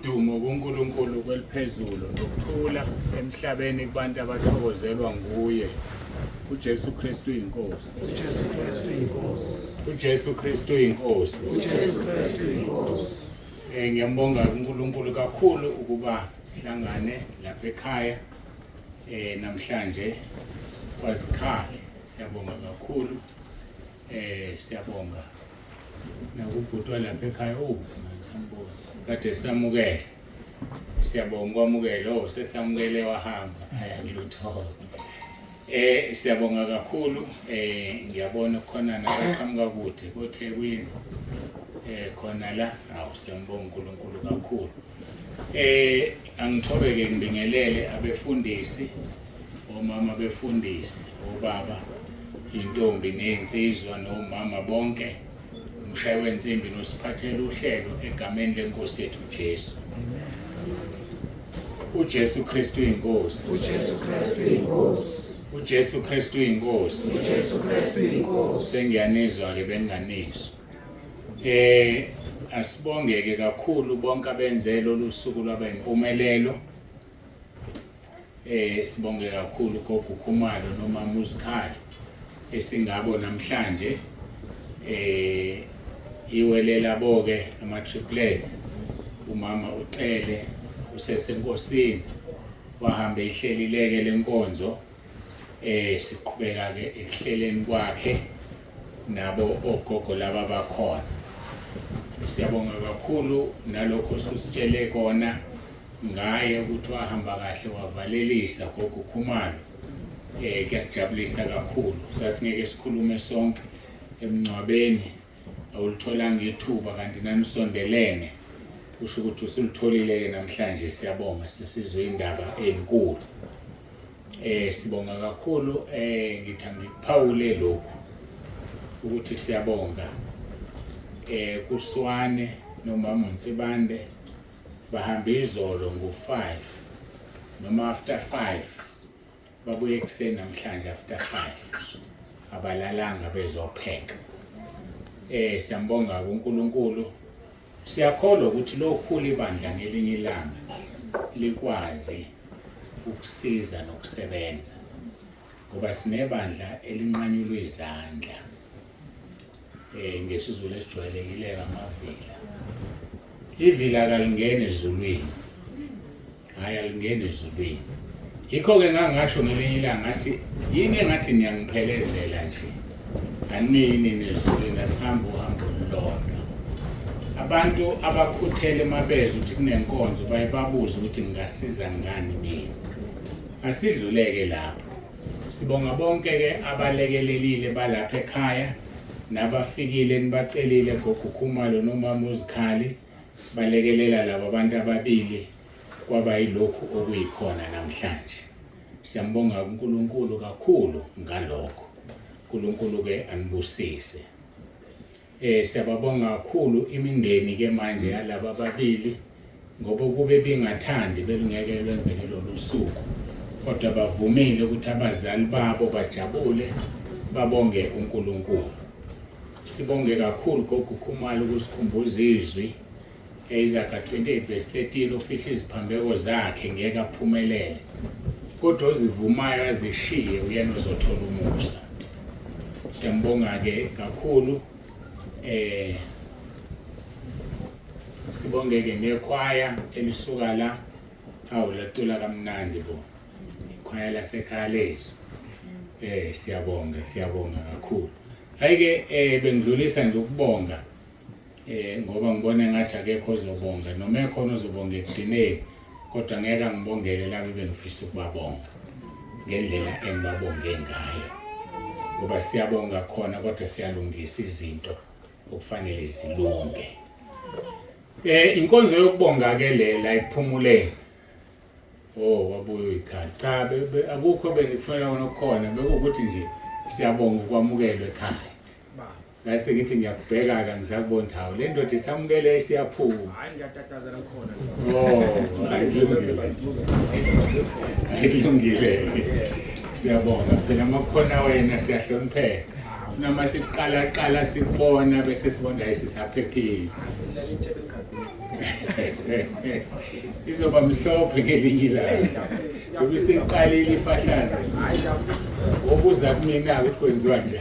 Udumo kuNkulunkulu kweliphezulu nokuthula emhlabeni kubantu abathokozelwa nguye. uJesu Kristu inkosi. uJesu Kristu inkosi. Ngiyambonga uNkulunkulu kakhulu ukuba sihlangane lapha ekhaya namhlanje kwaZikhali. Siyabonga kakhulu. Siyabonga nakubhutwa lapha ekhaya ngisambona kade samukele. Siyabonga kwamukela sesamukele wahamba ayangilutho. Siyabonga kakhulu. Ngiyabona khona nabaqhamuka kude koThekwini khona la siyambonga uNkulunkulu kakhulu. Angithobeke ngibingelele abefundisi, omama befundisi, obaba, intombi nezinsizwa nomama bonke. Umshayi wensimbi nosiphathele uhlelo egameni lenkosi yethu Jesu. uJesu Kristu inkosi. uJesu Kristu inkosi. Sengiyanizwa ke benginganizwa. Asibongeke kakhulu bonke abenzele olusuku lwaba impumelelo. Sibonge kakhulu gogo Khumalo nomama uZikhali esingabo namhlanje. Iwelela boke ama-triplets, umama uCele usesenkosini wahamba ihlelileke lenkonzo. Siqhubeka ke ekuhleleni kwakhe nabo ogogo laba bakhona. Siyabonga kakhulu nalokho susitshele kona ngaye ukuthi wahamba kahle wavalelisa gogo Khumalo. Kuyasijabulisa kakhulu. Sasingeke sikhulume sonke emncwabeni, awulitholanga ithuba kanti nanisondelene. Kusho ukuthi usulitholile namhlanje. Siyabonga sesizwe indaba enkulu. Sibonga kakhulu. Ngithi ngikuphawule lokhu ukuthi siyabonga kuSwane nomama uNsibande bahamba izolo ngo-5 noma after 5 babuye ekuseni namhlanje after 5 abalalanga bezopheka. Siyambonga uNkulunkulu. Siyakholwa ukuthi lokhulu ibandla ngelinye ilanga likwazi ukusiza nokusebenza ngoba sinebandla elinqanyulwe izandla. Ngesizulu esijwayelekileyo amavila. Ivila kalingene ezulwini. Hayi alingene ezulwini. Yikho-ke ngangasho ngelinye ilanga ngathi yini engathi niyangiphelezela nje. Anini nezulwini asihamba uhambo olulodwa. Abantu abakhuthele emabeze ukuthi kunenkonzo bayibabuza ukuthi ngingasiza ngani mina. Asidluleke lapho. Sibonga bonke-ke abalekelelile balapha ekhaya nabafikile nibacelile gogo Khumalo nomama uZikhali balekelela labo abantu ababili kwaba yilokhu okuyikhona namhlanje. Siyambonga uNkulunkulu kakhulu ngalokho. uNkulunkulu-ke anibusise. Siyababonga kakhulu imindeni ke manje yalabo ababili ngoba kube bingathandi belungeke lwenzeke lolu suku, kodwa bavumile ukuthi abazali babo bajabule babonge uNkulunkulu. Sibonge kakhulu gogo Khumalo ukusikhumbuza izwi Isaiah 28:13 ufihla iziphambeko zakhe ngeke aphumelele, kodwa ozivumayo azishiye uyena ozothola umusa. Siyambonga-ke kakhulu. Sibonge-ke nekhwaya elisuka la lacula kamnandi bo ikhwaya lasekhaya lezo. Siyabonga kakhulu. Hayi-ke bengidlulisa nje ukubonga ngoba ngibona ngathi akekho ozobonga noma ekhona ozobonga ekugcineni, kodwa ngeke ngibongele labo bengifisa ukubabonga ngendlela engibabonge ngayo ngoba siyabonga khona kodwa siyalungisa izinto okufanele zilunge. Inkonzo yokubonga-ke la iphumuleni. Wabuya uyikhali. Cha, akukho bengikufanele wona khona bekuwukuthi nje siyabonga ukwamukelwa ekhaya. Ngase ngithi ngiyakubheka-ke ngisakubona hawu le ndoda isamukele isiyaphuma. Hayi ngiyatatazela khona. Ayilungile. Siyabonga phela amakhona wena siyahlonipheka. noma siqala sikubona bese sibona isisaphephile izoba mhlophe ngelinye ilanga ngoba siqalile ifahlaza okuza kumina ukwenziwa njani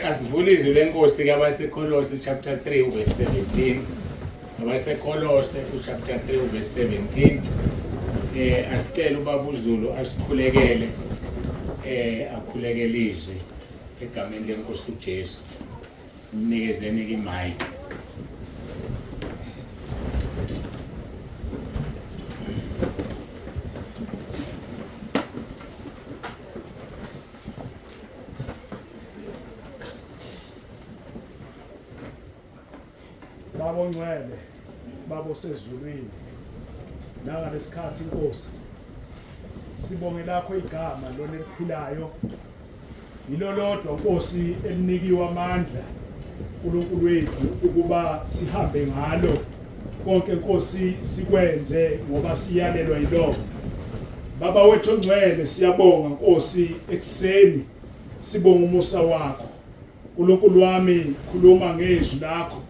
asivule izwi lenkosi kabaseKolose chapter 3 verse 17 abaseKolose chapter 3 verse 17 asicela ubaba uZulu asikhulekele akhulekele izwi egameni lenkosi uJesu mnikezeni ke mic Baba ongcwele baba osezulwini nangalesikhathi inkosi sibonge lakho igama lona eliphilayo yilo lodwa Nkosi elinikiwe amandla uNkulunkulu wethu ukuba sihambe ngalo konke Nkosi sikwenze ngoba siyalelwa yilo Baba wethu ongcwele siyabonga Nkosi ekseni sibonga umusa wakho uNkulunkulu wami khuluma ngezwi lakho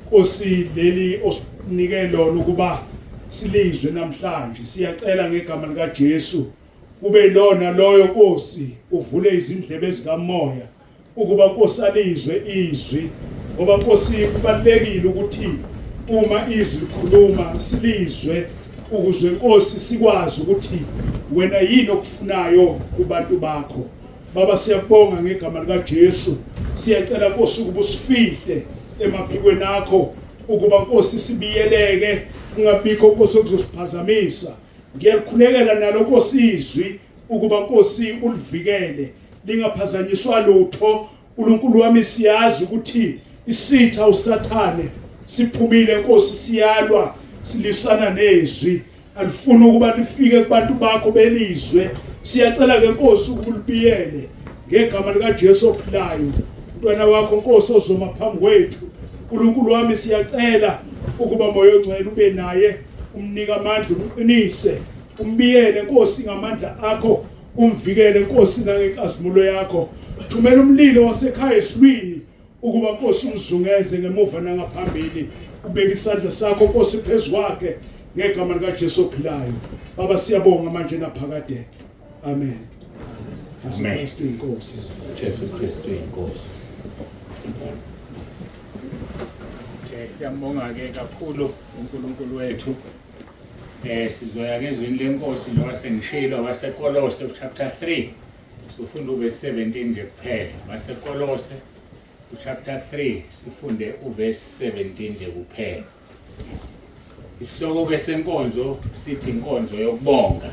Nkosi leli osinike lona ukuba silizwe namhlanje siyacela ngegama lika Jesu kube lona loyo Nkosi uvule izindlebe zikamoya ukuba Nkosi alizwe izwi ngoba Nkosi kubalekile ukuthi uma izwi likhuluma silizwe ukuze Nkosi sikwazi ukuthi wena yini okufunayo kubantu bakho Baba siyabonga ngegama lika Jesu siyacela Nkosi ukuba usifihle emaphikweni akho ukuba Nkosi sibiyeleke ungabikho Nkosi okuzosiphazamisa ngiyalikhulekela nalo Nkosi izwi ukuba Nkosi ulivikele lingaphazanyiswa lutho uNkulunkulu wami siyazi ukuthi isitha usathane siphumile Nkosi siyalwa silisana nezwi alifuna ukuba lifike kubantu bakho belizwe siyacela ke Nkosi ukulibiyele ngegama lika Jesu ophilayo Mntwana wakho Nkosi ozoma phambi kwethu uNkulunkulu wami siyacela ukuba moya ongcwele ube naye umnika amandla umqinise umbiyele Nkosi ngamandla akho umvikele Nkosi nangenkazimulo yakho thumela umlilo wasekhaya esilwini ukuba Nkosi umzungeze ngemuva nangaphambili ubeke isandla sakho Nkosi phezukwakhe ngegama lika Jesu ophilayo Baba siyabonga manje naphakade amen Amen. Jesu inkosi Jesu Kristu inkosi siyambonga ke kakhulu uNkulunkulu wethu sizoya ke ezwini lenkosi lo sengishilo waseKolose chapter 3 sifunda uverse 17 nje kuphela waseKolose chapter 3 sifunde uverse 17 nje kuphela isihloko ke senkonzo sithi inkonzo yokubonga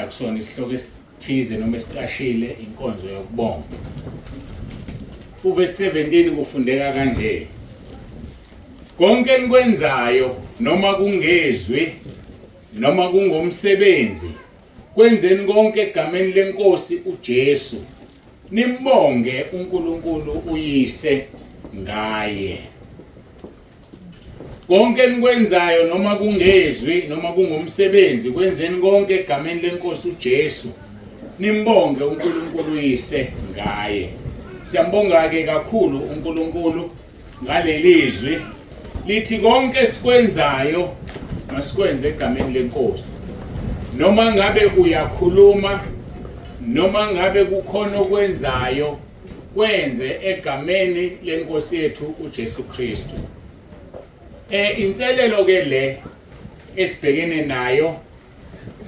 akusona isihloko esithize noma esiqashile inkonzo yokubonga uverse 17 kufundeka kanje konke enikwenzayo noma kungezwi noma kungomsebenzi kwenzeni konke egameni lenkosi uJesu nimbonge uNkulunkulu uyise ngaye konke enikwenzayo noma kungezwi noma kungomsebenzi kwenzeni konke egameni lenkosi uJesu nimbonge uNkulunkulu uyise ngaye siyambonga ke kakhulu uNkulunkulu ngalelizwi lithi konke esikwenzayo masikwenze egameni lenkosi noma ngabe uyakhuluma noma ngabe kukhona okwenzayo kwenze egameni lenkosi yethu uJesu Kristu inselelo ke le esibhekene nayo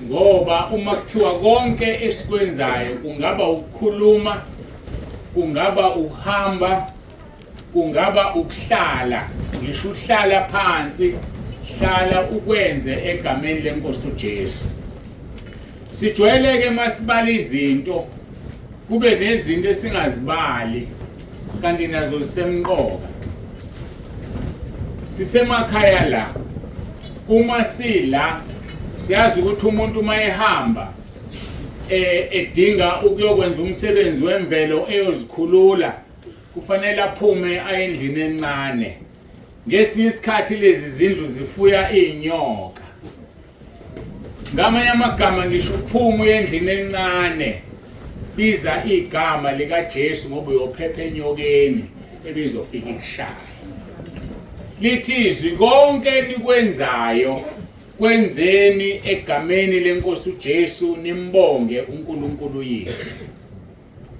ngoba uma kuthiwa konke esikwenzayo kungaba ukukhuluma kungaba ukuhamba kungaba ukuhlala ngisho uhlala phansi hlala ukwenze egameni lenkosi uJesu sijwayeleke masibala izinto kube nezinto esingazibali kanti nazo zisemqoka sisemakhaya la uma sila siyazi ukuthi umuntu uma ehamba edinga ukuyokwenza umsebenzi wemvelo eyozikhulula kufanele aphume ayendlini encane ngesinye isikhathi lezi zindlu zifuya inyoka ngamanye amagama ngisho uphuma endlini encane biza igama likaJesu ngoba uyophepha enyokeni ebizofika ikushaya. Lithi izwi konke likwenzayo kwenzeni egameni lenkosi uJesu nimbonge uNkulunkulu uyise.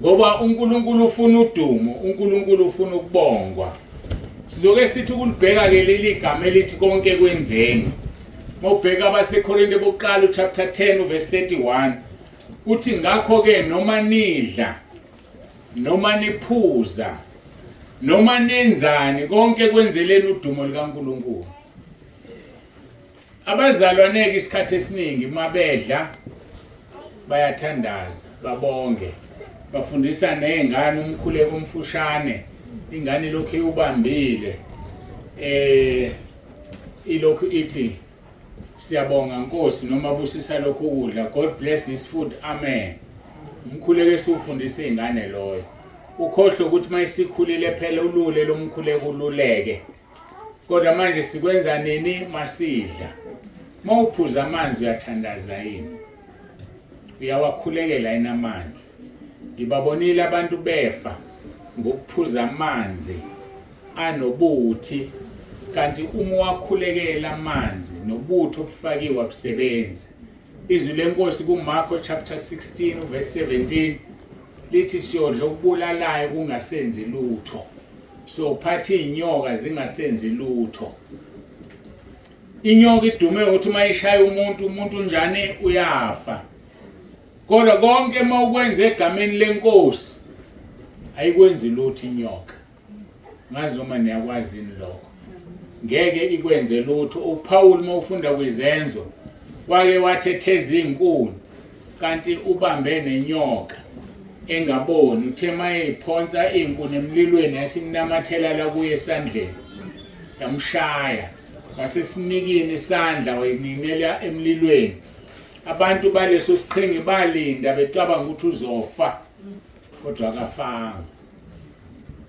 Ngoba uNkulunkulu ufuna udumo, uNkulunkulu ufuna ukubongwa. Sizoke sithi ukulibheka ke leli gama elithi konke kwenzeni. Mawubheka abaseKorinte bokuqala chapter 10 verse 31 uthi ngakho ke noma nidla noma niphuza noma nenzani konke kwenzeleni udumo likaNkulunkulu. Abazalwaneke isikhathi esiningi mabedla bayathandaza babonge bafundisa nezingane umkhuleko omfushane ingane lokho eyubambile ilokhu ithi siyabonga Nkosi noma busisa lokhu ukudla, God bless this food, amen. Umkhuleko esufundisa izingane loyo ukhohle ukuthi mayisikhulile phela ulule lomkhuleko ululeke. Kodwa manje sikwenza nini masidla? Mawuphuza amanzi uyathandaza yini? Uyawakhulekela yini amanzi? Ngibabonile abantu befa ngokuphuza amanzi anobuthi, kanti uma wakhulekela amanzi nobuthi obufakiwe abusebenzi. Izwi lenkosi kuMarko chapter 16 verse 17 lithi siyodla okubulalayo kungasenzi lutho, so phathi inyoka zingasenzi lutho. Inyoka idume ukuthi mayishaya umuntu njani uyafa. Kodwa konke mawukwenza egameni lenkosi ayikwenzi lutho inyoka. Ngazi uma niyakwazi lokho. Ngeke ikwenze lutho. uPaul mawufunda kwizenzo wake wathetheza izinkuni kanti ubambe nenyoka engaboni, uthe mayephonsa izinkuni emlilweni yasinamathela la kuye esandleni yamshaya wasesinikini isandla wayininela emlilweni. Abantu baleso siqhingi balinda becabanga ukuthi uzofa kodwa akafanga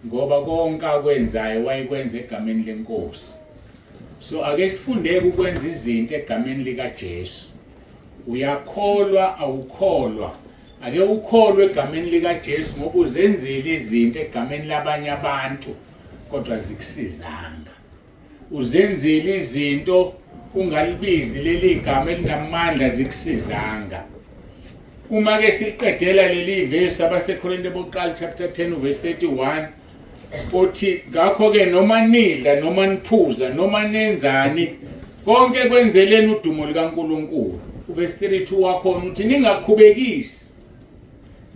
ngoba konke akwenzayo wayekwenza egameni lenkosi. So ake sifundeke ukwenza izinto egameni likaJesu. Uyakholwa awukholwa, ake ukholwe egameni likaJesu ngoba uzenzile izinto egameni labanye abantu kodwa zikusizanga. Uzenzile izinto ungalibizi leli gama elinamandla zikusizanga. Uma ke siqedela leli verse abaseKorinte bokuqala chapter 10 verse 31 uthi ngakho ke noma nidla noma niphuza noma nenzani konke kwenzeleni udumo likaNkulunkulu. Verse 32 wakhona uthi ningakhubekisi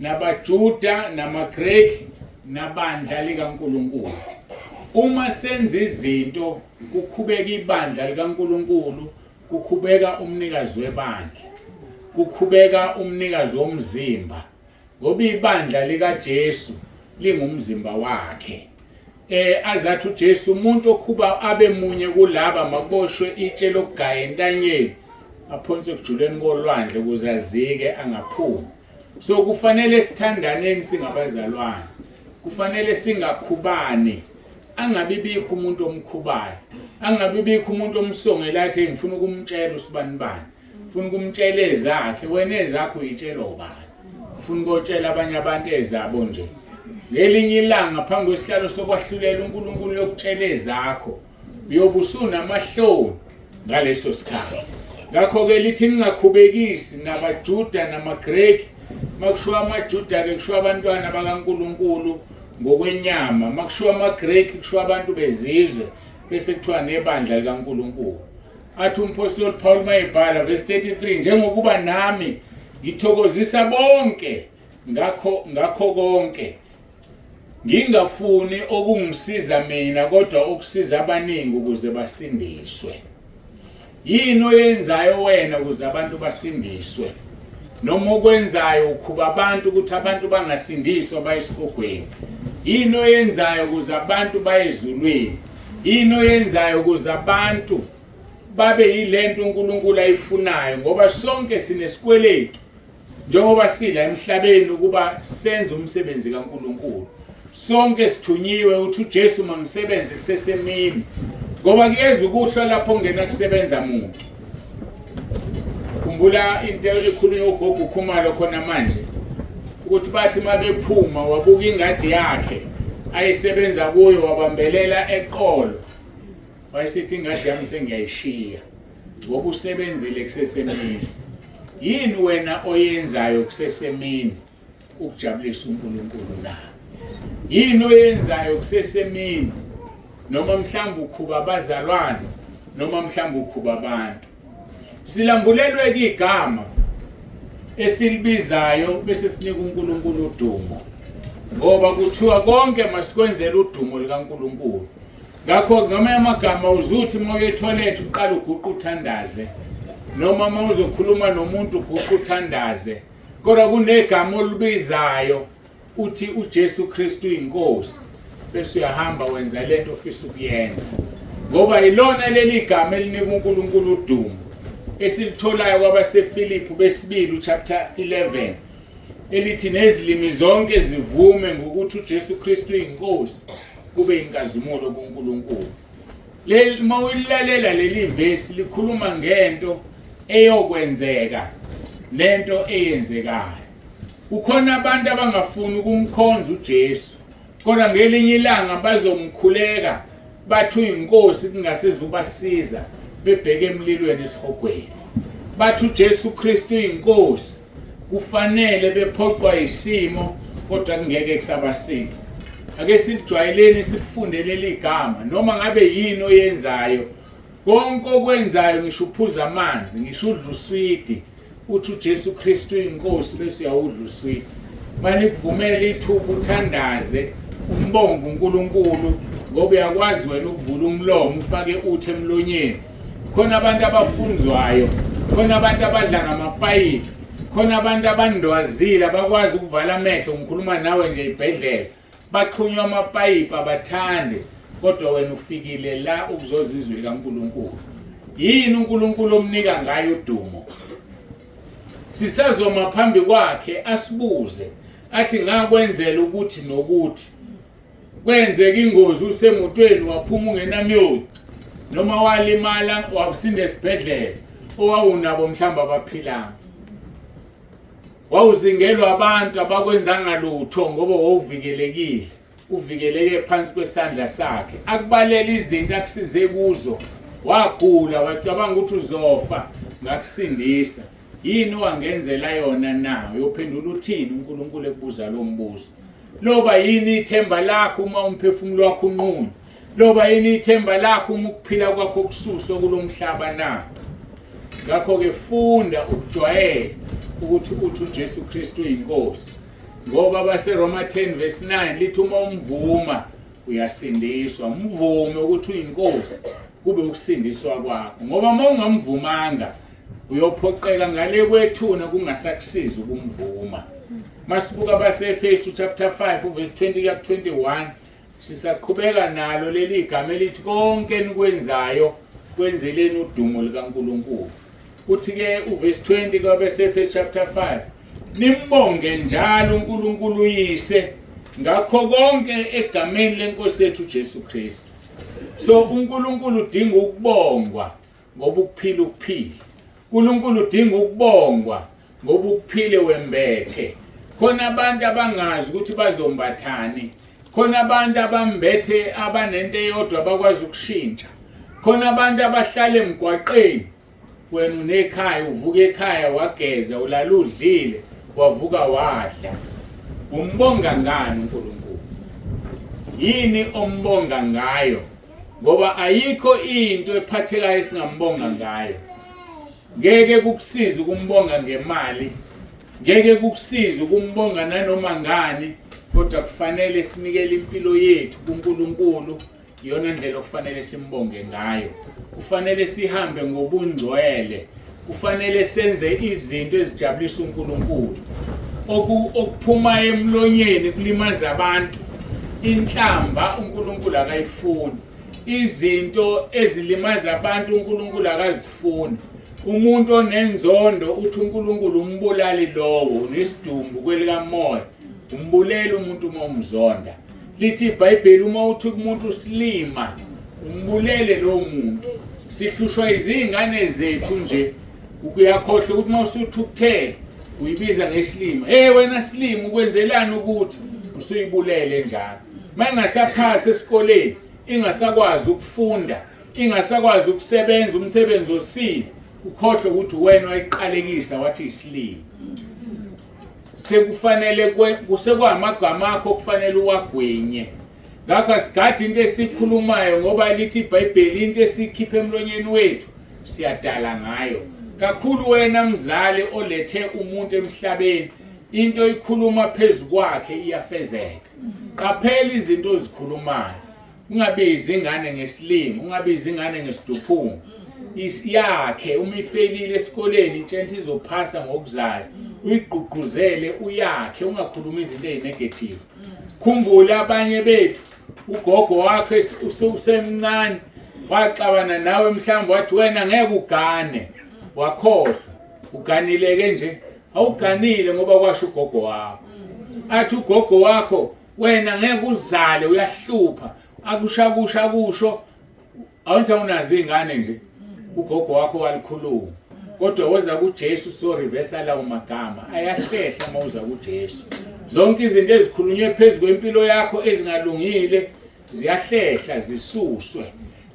nabaJuda namaGreki nabandla likaNkulunkulu. Uma senza izinto kukhubeka ibandla likaNkulunkulu, kukhubeka umnikazi webandla, kukhubeka umnikazi womzimba, ngoba ibandla likaJesu lingumzimba wakhe. Azathi uJesu umuntu okhuba abe munye kulaba makuboshwe itshe lokugaya entanyeni aphonse ekujuleni kolwandle ukuze azike angaphumi. So kufanele sithandaneni singabazalwane, kufanele singakhubani. Angabibikho umuntu omkhubayo, angabibikho umuntu omsongela athi ngifuna ukumtshela usibani bani, ufuna ukumtshela ezakhe, wena ezakho uyitshela ubani, ufuna ukutshela abanye abantu ezabo nje. Ngelinye ilanga ngaphambi kwesihlalo sokwahlulela uNkulunkulu lokutshela ezakho uyobe usunamahloni ngaleso sikhathi. Ngakho ke lithi ningakhubekisi nabaJuda namaGreki. Makushiwa amaJuda ke kushiwa abantwana bakaNkulunkulu ngokwenyama, makushiwa amaGreki kushiwa abantu bezizwe bese kuthiwa nebandla likaNkulunkulu. Athi umpostoli Paul mayebhala verse 33 njengokuba nami ngithokozisa bonke ngakho konke ngingafuni okungisiza mina kodwa okusiza abaningi ukuze basindiswe. Yini oyenzayo wena ukuze abantu basindiswe? Noma okwenzayo ukhuba abantu ukuthi abantu bangasindiswa bayesihogweni? Yini oyenzayo ukuze abantu bayezulwini? Yini oyenzayo ukuze abantu babe yilento uNkulunkulu ayifunayo? Ngoba sonke sinesikweletu njengoba sila emhlabeni ukuba senze umsebenzi kaNkulunkulu. Sonke sithunyiwe uthi uJesu mangisebenze kusesemini ngoba kuyeza ukuhlwa lapho ongena kusebenza muntu. Khumbula into ekhulunywa uGogo uKhumalo khona manje ukuthi bathi mabephuma wabuka ingadi yakhe ayisebenza kuyo wabambelela eqolo wayesithi ingadi yami sengiyayishiya ngoba usebenzile kusesemini. Yini wena oyenzayo kusesemini ukujabulisa uNkulunkulu na? Yini oyenzayo kusesemini noma mhlawumbe ukhuba abazalwane noma mhlawumbe ukhuba abantu? Silambulelwe igama esilibizayo bese sinika uNkulunkulu udumo, ngoba kuthiwa konke masikwenzele udumo likaNkulunkulu. Ngakho ngamanye amagama uzuthi uma uye etoilet uqala uguqa uthandaze, noma uma uzokhuluma nomuntu uguqa uthandaze, kodwa kunegama olubizayo uthi uJesu Kristu inkosi, bese uyahamba wenza lento ofisa ukuyenza, ngoba ilona leli gama elinika uNkulunkulu udumo esilitholayo kwabaseFilipi besibili chapter 11 elithi nezilimi zonke zivume ngokuthi uJesu Kristu inkosi kube inkazimulo kuNkulunkulu. Mawulilalela leli verse likhuluma ngento eyokwenzeka lento eyenzekayo. Kukhona abantu abangafuni ukumkhonza uJesu, kodwa ngelinye ilanga bazomkhuleka bathi uyinkosi kungasezubasiza bebheke emlilweni esihogweni. Bathi uJesu Kristu inkosi kufanele bephoqwa isimo kodwa kungeke kusabasiza. Ake silijwayeleni sifunde leli gama noma ngabe yini oyenzayo. Konke okwenzayo ngisho uphuza amanzi, ngisho udla uswidi, uthi uJesu Kristu inkosi bese uyawudla uswidi. Manje kuvumela ithuba uthandaze umbonga uNkulunkulu ngoba uyakwazi wena ukuvula umlomo ufake uthi emlonyeni. Khona abantu abafunzwayo, khona abantu abadla ngamapayipi, khona abantu abandwazile abakwazi ukuvala amehlo. Ngikhuluma nawe nje ibhedlela baxhunywa amapayipi abathande, kodwa wena ufikile la ukuzoza izwi likaNkulunkulu. Yini uNkulunkulu omnika ngayo udumo? Sisazoma phambi kwakhe asibuze athi ngakwenzela ukuthi nokuthi, kwenzeka ingozi usemotweni waphuma ungenamyoti, noma walimala wasinda esibhedlela owawunabo mhlamba abaphilanga, wawuzingelwa abantu abakwenzanga lutho ngoba wawuvikelekile, uvikeleke phansi kwesandla sakhe, akubalela izinto akusize kuzo, wagula wacabanga ukuthi uzofa ngakusindisa. Yini wangenzela yona na? Uyophendula uthini uNkulunkulu ekubuza lo mbuzo? Loba yini ithemba lakho uma umphefumulo wakho unqunyiwe? Loba yini ithemba lakho uma ukuphila kwakho kususwa kulomhlaba na? Ngakho ke funda ukujwayela ukuthi uJesu Kristu inkosi, ngoba baseRoma 10 verse 9 lithi uma umvuma uyasindiswa. Umvume ukuthi uyinkosi kube ukusindiswa kwakho, ngoba uma ungamvumanga uyophoqeka ngale kwethuna kungasakusiza ukumvuma. Masibuka baseEfesu chapter 5 verse 20 ku 21 sisaqhubeka nalo leli gama elithi konke nikwenzayo kwenzeleni udumo likaNkulunkulu. Uthi ke uverse 20 kwabaseEfesu chapter 5 nimbonge njalo uNkulunkulu uyise ngakho konke egameni lenkosi yethu uJesu Kristu. So uNkulunkulu udinga ukubongwa ngoba ukuphila ukuphila. uNkulunkulu udinga ukubongwa ngoba ukuphile wembethe. Khona abantu abangazi ukuthi bazombathani, khona abantu abambethe abanento eyodwa bakwazi ukushintsha, khona abantu abahlala emgwaqeni, wena unekhaya uvuka ekhaya wageza ulala udlile wavuka wadla. Umbonga ngani uNkulunkulu? Yini ombonga ngayo? Ngoba ayikho into ephathekayo singambonga ngayo. Ngeke kukusiza ukumbonga ngemali, ngeke kukusiza ukumbonga nanoma ngani, kodwa kufanele sinikele impilo yethu kuNkulunkulu. Iyona ndlela okufanele simbonge ngayo. Kufanele sihambe ngobungcwele, kufanele senze izinto ezijabulisa uNkulunkulu. Okuphuma emlonyeni kulimaza abantu, inhlamba uNkulunkulu akayifuni. Izinto ezilimaza abantu uNkulunkulu akazifuni. Umuntu onenzondo uthi uNkulunkulu umbulali lowo, nesidumbu kwelikamoya umbulela umuntu uma umzonda. Lithi iBhayibheli uma uthi umuntu usilima umbulele lo muntu. Sihlushwa izingane zethu nje ukuyakhohlwa ukuthi uma usuthukuthele uyibiza ngesilimo. Wena silimo ukwenzelani ukuthi usuyibulele njalo. Mangasaphasa esikoleni, ingasakwazi ukufunda, ingasakwazi ukusebenza umsebenzi osile, ukhohlwe ukuthi wena wayiqalekisa wathi isilimo. Sekufanele kusekwamagama akho kufanele uwagwenye. Ngakho asigade into esikhulumayo ngoba lithi iBhayibheli into esikhipha emlonyeni wethu siyadala ngayo. Kakhulu wena mzali olethe umuntu emhlabeni, into ikhuluma phezulu kwakhe iyafezeka. Qaphela izinto ozikhulumayo. Ungabizi ingane ngesilimo, ungabizi ingane ngesiduphungu. Yakhe uma ifelile esikoleni itshenta izophasa ngokuzayo. Uyigqugquzele uyakhe, ungakhuluma izinto ezinegative. Khumbula abanye bethu, ugogo wakhe usemncane waxabana nawe mhlawumbe wathi wena ngeke ugane, wakhohlwa. Uganileke nje? Awuganile ngoba kwasho ugogo wakho. Athi ugogo wakho wena ngeke uzale uyahlupha, akushakusha kusho awunta unazi ingane nje. Ugogo wakho walikhuluma. Kodwa woza kuJesu so reversa lawo magama ayahlehla mawuza kuJesu. Zonke izinto ezikhulunywe phezulu kwempilo yakho ezingalungile ziyahlehla zisuswe.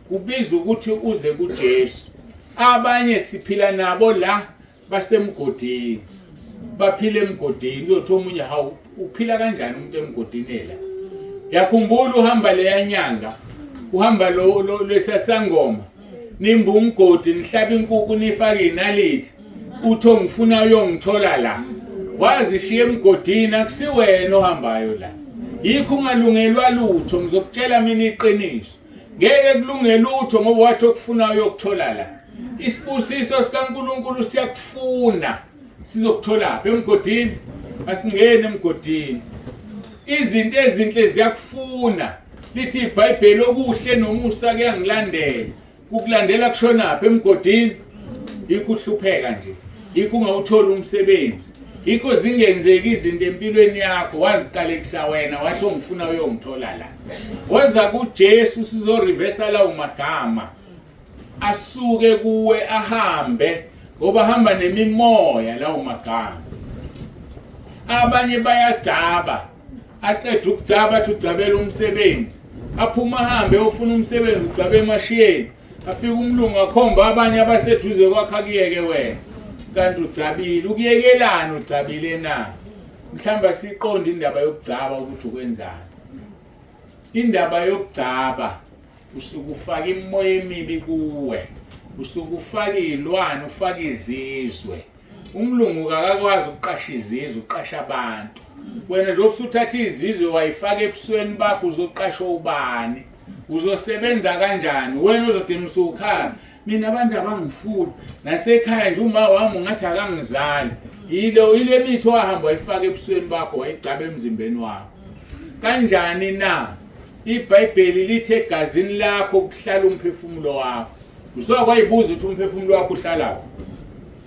Kubiza ukuthi uze kuJesu. Abanye siphila nabo la basemgodini. Baphile emgodini. Uyothi omunye hawu uphila kanjani umuntu emgodini la? Yakhumbula uhamba leya nyanga. Uhamba lo lesasangoma. Nimba umgodi nihlaba inkukhu nifake inalithi. Utho ngifuna uyongithola la. Wazishiya emgodini akusiwena ohambayo la. Yikho ungalungelwa lutho ngizokutshela mina iqiniso. Ngeke kulunge lutho ngoba wathi okufuna uyokuthola la. Isibusiso sikaNkulunkulu siyakufuna. Sizokuthola apha emgodini. Asingene emgodini. Izinto ezinhle ziyakufuna. Lithi iBhayibheli okuhle nomusa kuyangilandela. Ukulandela kushona apha emgodini. Yikho uhlupheka nje. Yikho ungawuthola umsebenzi. Yikho zingenzeki izinto empilweni yakho waziqalekisa wena wathi ngifuna uyongithola la. Woza kuJesu sizoreversa lawo magama. Asuke kuwe ahambe ngoba hamba nemimoya lawo magama. Abanye bayadaba. Aqeda ukudaba athi udzabela umsebenzi. Aphuma ahambe ofuna umsebenzi udzabe emashiyeni. Afika umlungu akhomba abanye abaseduze kwakhe akuyeke wena. Kanti udzabile ukuyekelana udzabile na? Mhlamba siqonde indaba yokudzaba ukuthi ukwenzani. Indaba yokudzaba usukufaka imoya emibi kuwe. Usukufaka izilwane ufaka izizwe. Umlungu akakwazi ukuqasha izizwe uqasha abantu. Wena nje usuthatha izizwe wayifaka ebusweni bakho uzoqasha ubani? Uzosebenza kanjani? Wena uzothi msukhala mina abantu abangifuni nasekhaya nje uma wami ungathi akangizali. Ile mithi wahamba wayifaka ebusweni bakho wayigcaba emzimbeni wakho. Kanjani na? iBhayibheli lithi egazini lakho kuhlala umphefumulo wakho. Usokwayibuza ukuthi umphefumulo wakho uhlala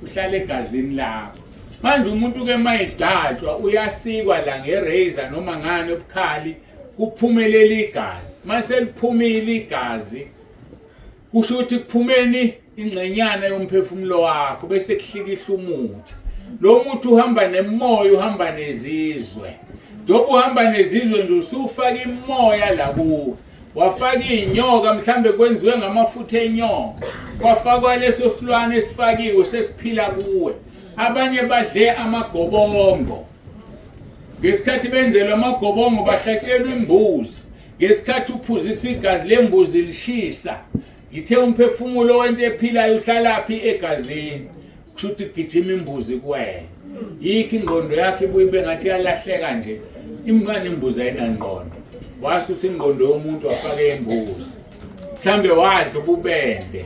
uhlala egazini lakho. Manje umuntu ke mayigcatshwa uyasikwa la ngerazor noma ngane obukhali kuphumelela igazi. Mase liphumile igazi kusho ukuthi kuphumeni ingcenyana yomphefumulo wakho bese kuhlikihla umuthi. Lo muthi uhamba nemoya uhamba nezizwe. Njoba uhamba nezizwe nje usufaka imoya la kuwe. Wafaka inyoka mhlambe kwenziwe ngamafutha enyoka. Kwafakwa leso silwane esifakiwe sesiphila kuwe. Abanye badle amagobongo. Ngesikhathi benzelwa amagobongo bahlatshelwa imbuzi. Ngesikhathi uphuziswa igazi lembuzi lishisa. Ngithe umphefumulo wento ephilayo uhlalaphi egazini. Kushuthi gijima imbuzi kuwena. Yikho ingqondo yakhe ibuye ngathi yalahleka nje. Imngane imbuzi ayinangqondo. Wasusa ingqondo yomuntu wafaka imbuzi. Mhlambe wadla ububende.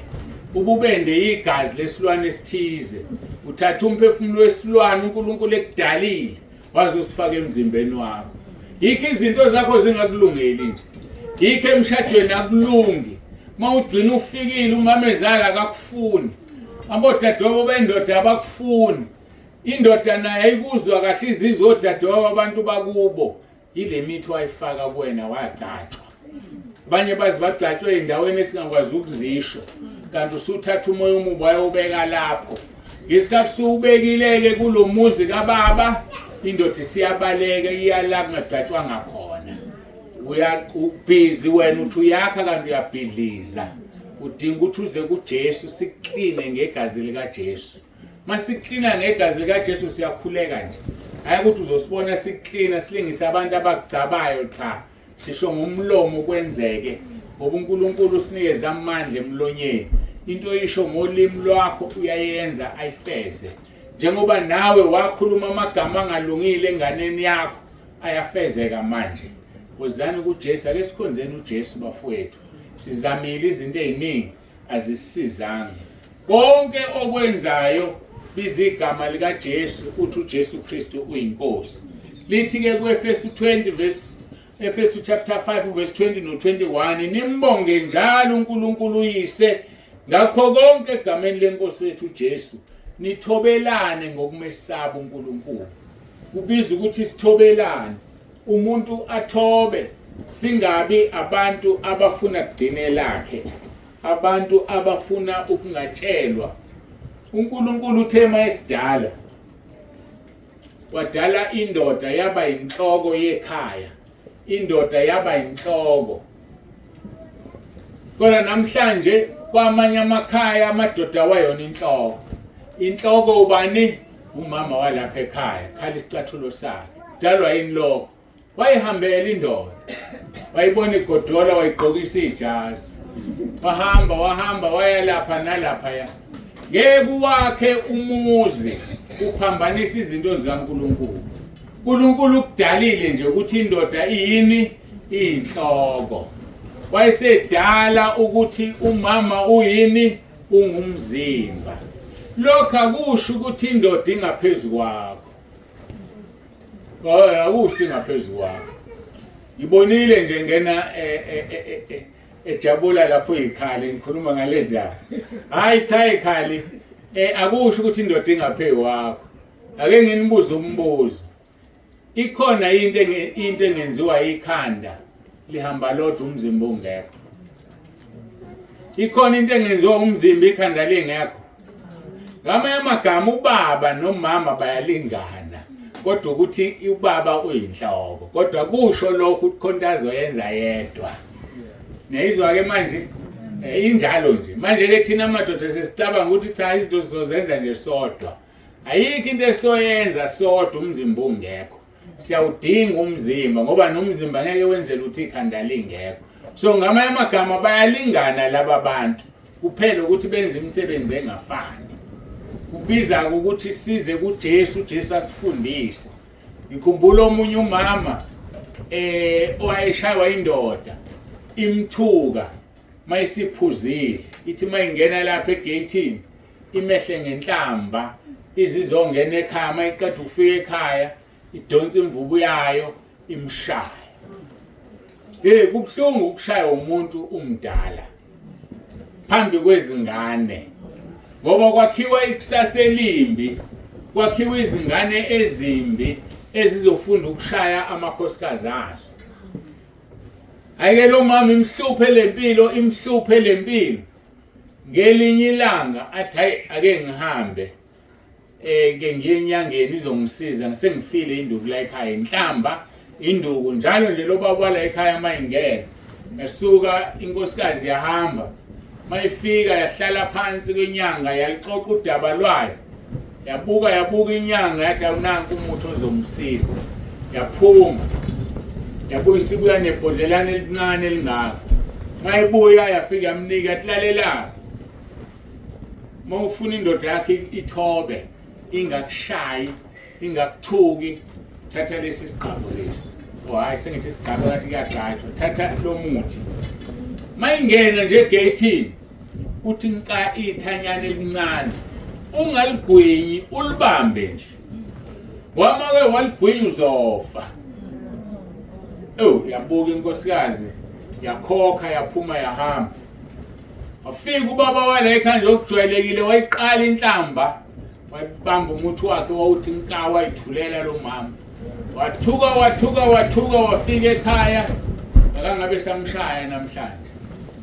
Ububende igazi lesilwane esithize. Uthatha umphefumulo wesilwane uNkulunkulu ekudalile wazosifaka emzimbeni wakho. Yikho izinto zakho zingakulungeli nje. Yikho emshadweni akulungi. Mawugcina ufikile umamezala akakufuni. Abodadewabo bendoda abakufuni. Indoda naye ayikuzwa kahle izizwe odadewabo abantu bakubo. Ile mithi wayifaka kuwena wagcatshwa. Abanye bazibagcatshwe endaweni esingakwazi ukuzisho. Kanti usuthatha umoya omubi wayobeka lapho. Isikhathi subekileke kulomuzi kaBaba, indoda isiyabaleka iyala kungadatshwanga khona. Ubhizi wena uthi uyakha kanti uyabhidliza. Udinga ukuthi uze kuJesu sikline ngegazi lika Jesu. Masiklina ngegazi lika Jesu siyakhuleka nje. Hayi ukuthi uzosibona siklina silingisa abantu abagcabayo cha. Sisho ngomlomo kwenzeke. Ngoba uNkulunkulu usinikeza amandla emlonyeni. Into isho ngolimi lwakho uyayenza ayifeze. Njengoba nawe wakhuluma amagama angalungile enganeni yakho ayafezeka manje. Wozani kuJesu, ake sikhonzeni uJesu bafowethu. Sizamile izinto eziningi azisizanga. Konke okwenzayo biza igama lika Jesu, uthi uJesu Kristu uyinkosi. Lithi ke kuEfesu 20 verse Efesu chapter 5 verse 20 no 21, nimbonge njalo uNkulunkulu uyise ngakho konke egameni lenkosi yethu uJesu, nithobelane ngokumesaba uNkulunkulu. Kubiza ukuthi sithobelane. Umuntu athobe, singabi abantu abafuna kugcinela lakhe, abantu abafuna ukungatshelwa. uNkulunkulu uthema esidala wadala indoda yaba inhloko yekhaya, indoda yaba inhloko. Kodwa namhlanje kwamanye amakhaya amadoda wayona inhloko. Inhloko ubani? Umama walapha ekhaya, khala isicathulo sakhe. Dalwa inhloko. Wayihambela indoda. Wayibona igodola wayigqokisa ijazi. Wahamba waya lapha nalapha ya. Ngeke wakhe umuzi uphambanisa izinto zikaNkulunkulu. uNkulunkulu ukudalile nje ukuthi indoda iyini? Inhloko. Wayesedala ukuthi umama uyini? Ungumzimba. Lokho akusho ukuthi indoda ingaphezulu kwakho. Akusho ingaphezulu kwakho. Ngibonile nje ngena ejabula lapho ikhali ngikhuluma ngale ndaba. Hayi cha ikhali akusho ukuthi indoda ingaphezulu kwakho. Ake nginibuze umbuzo. Ikhona into engenziwa ikhanda lihamba lodwa umzimba ungekho. Ikhona into engenziwa umzimba ikhanda lingekho. Ngamanye amagama ubaba nomama bayalingana, kodwa ukuthi ubaba uyinhloko. Kodwa kusho lokho ukuthi khona azoyenza yedwa. Neyizwa ke manje injalo nje. Manje ke thina amadoda sesicabanga ukuthi cha izinto sizozenza nje sodwa. Ayikho into esoyenza sodwa umzimba ungekho. Siyawudinga umzimba ngoba nomzimba ngeke wenzele ukuthi ikhanda lingekho. So ngamanye amagama bayalingana laba bantu. Kuphela ukuthi benze imisebenzi engafani. Kubiza ukuthi size kuJesu, uJesu asifundise. Ngikhumbula omunye umama owayeshaywa indoda imthuka mayisiphuzile. Ithi mayingena lapha egatini imehle ngenhlamba izizongena ekhaya mayiqeda ukufika ekhaya idonsa imvubu yayo imshaya. Kubuhlungu ukushaya umuntu umdala phambi kwezingane. Ngoba kwakhiwa ikusasa elimbi, kwakhiwa izingane ezimbi ezizofunda ukushaya amakhosikazi azo. Ayike lo mama imhluphe lempilo. Ngelinye ilanga athi ake ngihambe ke ngiye enyangeni izongisiza ngisengifile induku la ekhaya inhlamba induku njalo nje lobaba la ekhaya mayingena. Esuka inkosikazi yahamba. Mayifika yahlala phansi kwenyanga yalixoxa udaba lwayo. Yabuka inyanga yathi awunanku umuthi ozomsiza. Yaphuma. Yabuya isibuya nebhodlelana elincane elingaka. Mayibuya yafika yamnika atlalela. Mawufuna indoda yakhe ithobe, ingakushayi, ingakuthuki, thatha lesi sigqabo lesi. Hayi sengithi isigqabo ngathi kuyagajwa. Thatha lo muthi. Mayingena nje egatini uthi nka ithanyana elincane ungaligwinyi ulibambe nje. Wamake waligwinya uzofa. Yabuka inkosikazi yakhokha yaphuma yahamba. Wafika ubaba wala ekhaya nje okujwayelekile wayiqala inhlamba wabamba umuthi wakhe wawuthi nka wayithulela lo mama. Wathuka wafika ekhaya akangabe samshaya namhlanje.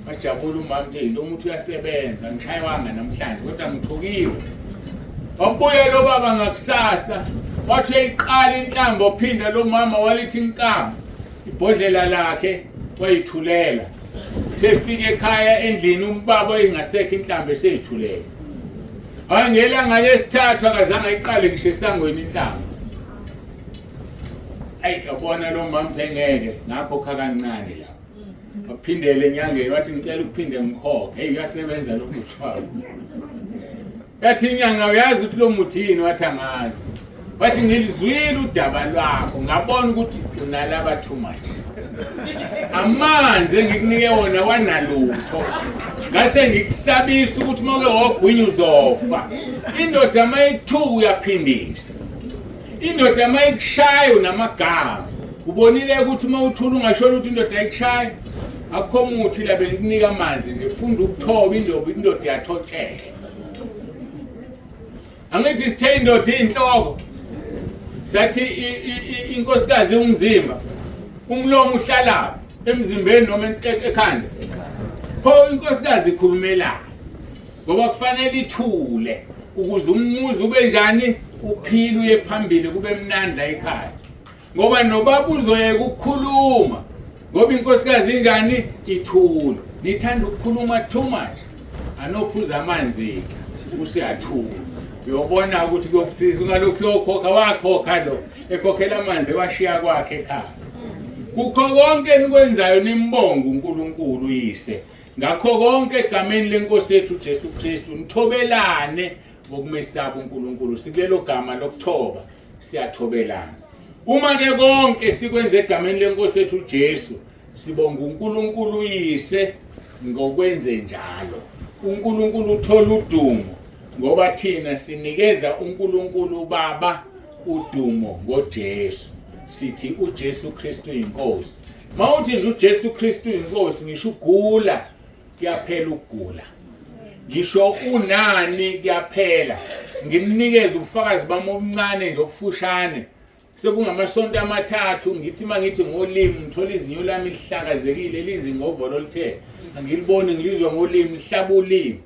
Wajabula umama nje lo muthi uyasebenza ngishayiwanga namhlanje kodwa ngithukiwe. wabuya lo baba ngakusasa wathi uyayiqala inhlamba ophinda lo mama walithi inkambi ibhodlela lakhe wayithulela sefike ekhaya endlini umbaba engasekho inhlamba eseyithulela angelanga lesithathu akazange ayiqale ngisho esangweni inhlamba yabona lo mama ngeke ngakho kancane la waphindele enyangeni wathi ngicela ukuphinde ngikhokhe uyasebenza lo muthwalo yathi inyanga uyazi ukuthi lo muthi yini wathi angazi wathi ngilizwile udaba lwakho ngabona ukuthi unalaba too much amanzi engikunike wona wanalutho ngase ngikusabisa ukuthi moke wogwinya uzofa indoda mayithuka uyaphindisa indoda mayikushaya unamagama ubonile ukuthi uma uthula ungashona ukuthi indoda ayikushaya akho muthi la bengikunika amanzi nje funda ukuthoba indoda iyathotheka angithi sithe indoda inhloko sathi inkosikazi umzimba umlomo uhlala emzimbeni noma ekhanda pho inkosikazi ikhulumela ngoba kufanele ithule ukuze umuzi ube njani uphile uye phambili kube mnandi la ekhaya ngoba nobaba uzoyeka ukukhuluma ngoba inkosikazi injani ithule nithanda ukukhuluma too much anophuza amanzi usiyathula uyobona ukuthi kuyokusiza ungalokhu yokhokha wakhokha lo ekhokhela amanzi washiya kwakhe ekhaya kukho konke nikwenzayo nimbonga uNkulunkulu yise ngakho konke egameni lenkosi yethu uJesu Kristu nithobelane ngokumesaba uNkulunkulu sikulelo gama lokuthoba siyathobelana uma ke konke sikwenza egameni lenkosi yethu uJesu sibonga uNkulunkulu yise ngokwenze njalo uNkulunkulu uthola udumo ngoba thina sinikeza uNkulunkulu Baba udumo ngoJesu sithi uJesu Kristu inkosi mawuthi nje uJesu Kristu inkosi ngisho ugula kuyaphela ukugula ngisho unani kuyaphela ngimnikeza ubufakazi bami obuncane nje obufushane sekungamasonto amathathu ngithi mangithi ngolimi ngithola izinyo lami lihlakazekile lizingovolo lithe angilibone ngilizwe ngolimi lihlaba ulimi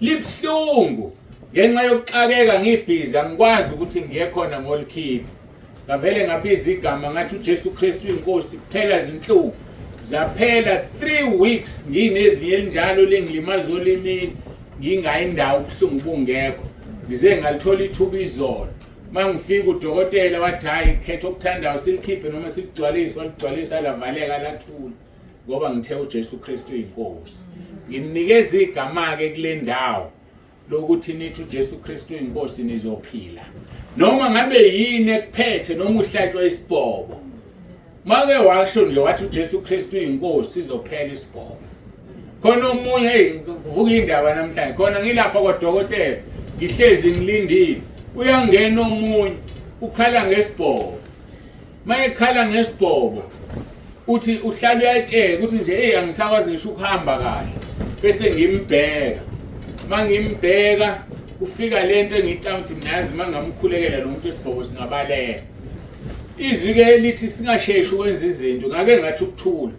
libhlungu ngenxa yokuxakeka ngibhizi angikwazi ukuthi ngiye khona ngolikhiphi ngavele ngabiza igama ngathi uJesu Kristu inkosi kuphela izinhlungu zaphela 3 weeks nginezinye elinjalo lengilimaza olimini ngingayindawo ubuhlungu bungekho ngize ngalithola ithuba izolo mangifika udokotela wathi hayi khetha okuthandayo silikhiphe noma siligcwalise waligcwalisa lavaleka lathula ngoba ngithe uJesu Kristu inkosi ngimnikeza igama ke kule ndawo lokuthi nithi uJesu Kristu inkosi nizophila noma ngabe yini ekuphethe noma uhlatshwa isibhobo make washo nje wathi uJesu Kristu inkosi izophela isibhobo khona omunye ngivuka indaba namhlanje khona ngilapha kodokotela ngihlezi ngilindile uyangena omunye ukhala ngesibhobo mayekhala ngesibhobo uthi uhlala uyatsheka ukuthi nje angisakwazi ngisho ukuhamba kahle bese ngimbheka mangimbheka ufika lento engicanga ukuthi nazi mangamkhulekela lo muntu esibhobo singabaleka izike lithi singasheshi ukwenza izinto ngake ngathi ukuthula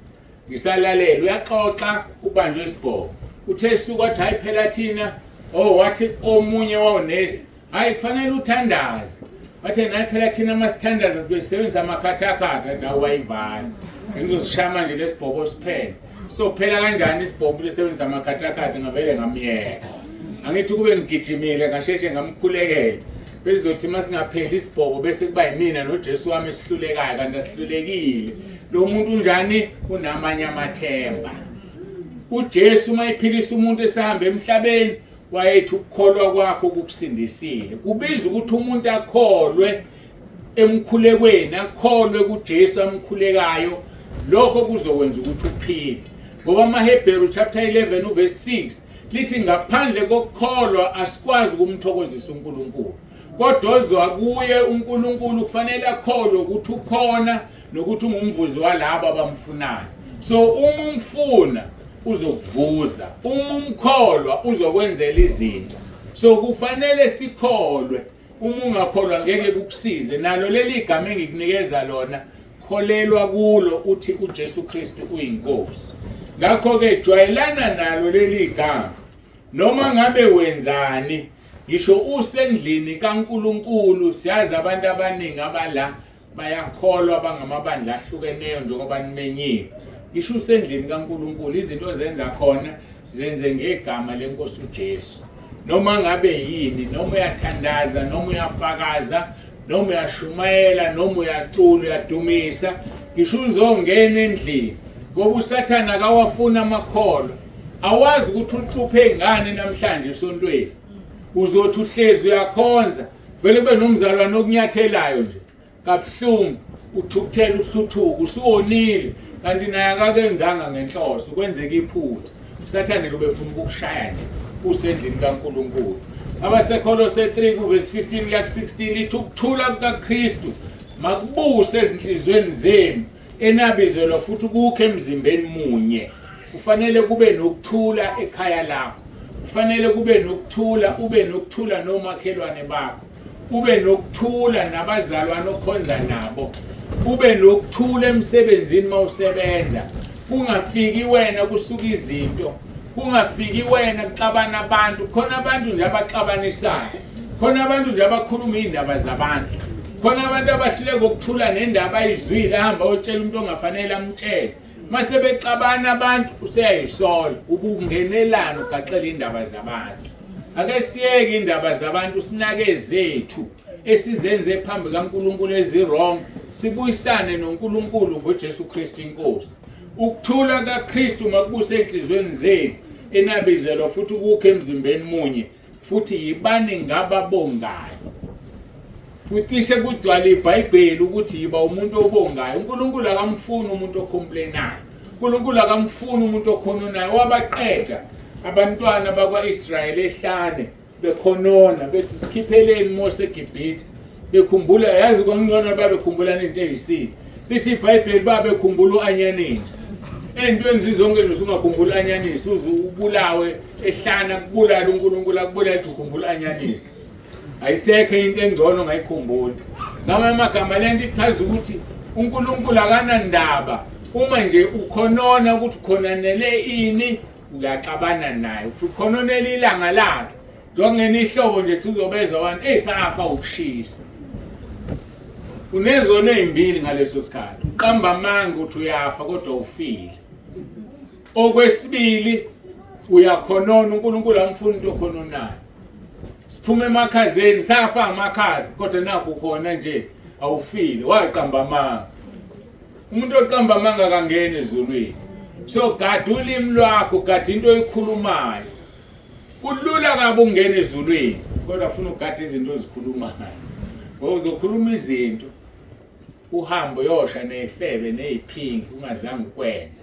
ngisalalela uyaxoxa ubanjwe isibhobo uthe suka wathi hayi phela thina wathi omunye wawonesi hayi kufanele uthandaze wathi nayi phela thina masithandaza sibe sisebenzisa amakhathakhatha nawo wayivala ngizosishaya manje lesibhobo siphele so phela kanjani isibhobo lesebenzisa amakhathakhatha ngavele ngamyeka angithi kube ngigijimile ngasheshe ngamkhulekela bese zothi masingapheli isibhobo bese kuba yimina noJesu wami esihlulekayo kanti asihlulekile lo muntu unjani unamanye amathemba uJesu mayiphilisa umuntu esihamba emhlabeni wayethi ukukholwa kwakho kukusindisile kubiza ukuthi umuntu akholwe emkhulekweni akholwe kuJesu amkhulekayo lokho kuzokwenza ukuthi uphile ngoba amaHebheru chapter 11 verse 6 lithi ngaphandle kokukholwa asikwazi ukumthokozisa uNkulunkulu kodwa ozwakuye uNkulunkulu kufanele akholwe ukuthi ukhona nokuthi ungumvuzi walabo abamfunayo so uma umfuna uzokuvuza uma umkholwa uzokwenzela izinto so kufanele sikholwe uma ungakholwa ngeke kukusize nalo leli gama engikunikeza lona kholelwa kulo uthi uJesu Kristu uyinkosi ngakho ke jwayelana nalo leli gama noma ngabe wenzani ngisho usendlini kaNkulunkulu. Siyazi abantu abaningi abala bayakholwa bangamabandla ahlukeneyo njengoba nimenyiwe. Ngisho usendlini kaNkulunkulu izinto zenza khona zenze ngegama lenkosi uJesu. Noma ngabe yini, noma uyathandaza, noma uyafakaza, noma uyashumayela, noma uyacula, uyadumisa, ngisho uzongena endlini ngoba uSathane akawafuna amakholo. Awazi ukuthi uhluphe ngani namhlanje esontweni. Uzothi uhlezi uyakhonza, vele kube nomzalwane okunyathelayo nje kabuhlungu, uthukuthela uhluthuka, usuwonile kanti naye akakenzanga ngenhloso, kwenzeka iphutha. uSathane kube ufuna ukukushaya nje usendlini kaNkulunkulu. Abasekolose 3 kuvesi 15 kuya 16 lithi ukuthula kukaKristu makubuse ezinhlizweni zenu enabizelwa futhi kukho emzimbeni munye. Kufanele kube nokuthula ekhaya lakho. Kufanele kube nokuthula, ube nokuthula nomakhelwane bakho. Ube nokuthula nabazalwane okhonza nabo. Ube nokuthula emsebenzini mawusebenza. Kungafiki wena kusuka izinto. Kungafiki wena kuxabana abantu. Khona abantu nje abaxabanisayo. Khona abantu nje abakhuluma indaba zabantu. Khona abantu abahluleka ukuthula nendaba ayizwile ahamba otshela umuntu ongafanele amtshele. Mase bexabana abantu useyayisola ubungenelana ugaxela indaba zabantu. Ake siyeke indaba zabantu sinake zethu esizenze phambi kaNkulunkulu ezirong, sibuyisane noNkulunkulu ngoJesu Kristu inkosi. Ukuthula kaKristu makubuse enhlizweni zenu enabizelwa futhi kukho emzimbeni munye, futhi yibani ngababongayo. Kucishe kugcwala iBhayibheli ukuthi yiba umuntu obongayo. uNkulunkulu akamfuni umuntu ocomplainayo. uNkulunkulu akamfuni umuntu okhononayo. Wabaqeda abantwana bakwaIsrayeli ehlane bekhonona bethi sikhipheleni Mose eGibhithe. Bekhumbula, yazi kongcono babekhumbula into eyisini. Lithi iBhayibheli babekhumbula uanyanisi. Entweni zizonke usungakhumbula anyanisi, uzubulawe ehlana kubulala uNkulunkulu akubulala ethi ukhumbula anyanisi. Ayisekho into engcono ngayikhumbula. Ngama amagama lento ichaza ukuthi uNkulunkulu akanandaba. Uma nje ukhonona ukuthi ukhonanele ini, uyaxabana naye. Ukhononela ilanga lakhe. Njengeni ihlobo nje sizobeza abantu esafa ukushisa. Unezono ezimbili ngaleso sikhathi. Uqamba amanga uthi uyafa kodwa ufile. Okwesibili uyakhonona, uNkulunkulu amfuni into okhononayo. Siphume emakhazeni safa amakhazi kodwa nakho khona nje awufile, waqamba amanga. Umuntu oqamba amanga akangena ezulwini. So gada ulimi lwakho, gada into oyikhulumayo. Kulula kabi ungena ezulwini kodwa ufuna ugada izinto ozikhulumayo. Ngoba uzokhuluma izinto uhambe uyosha nezifebe neziphingi ungazange ukwenze,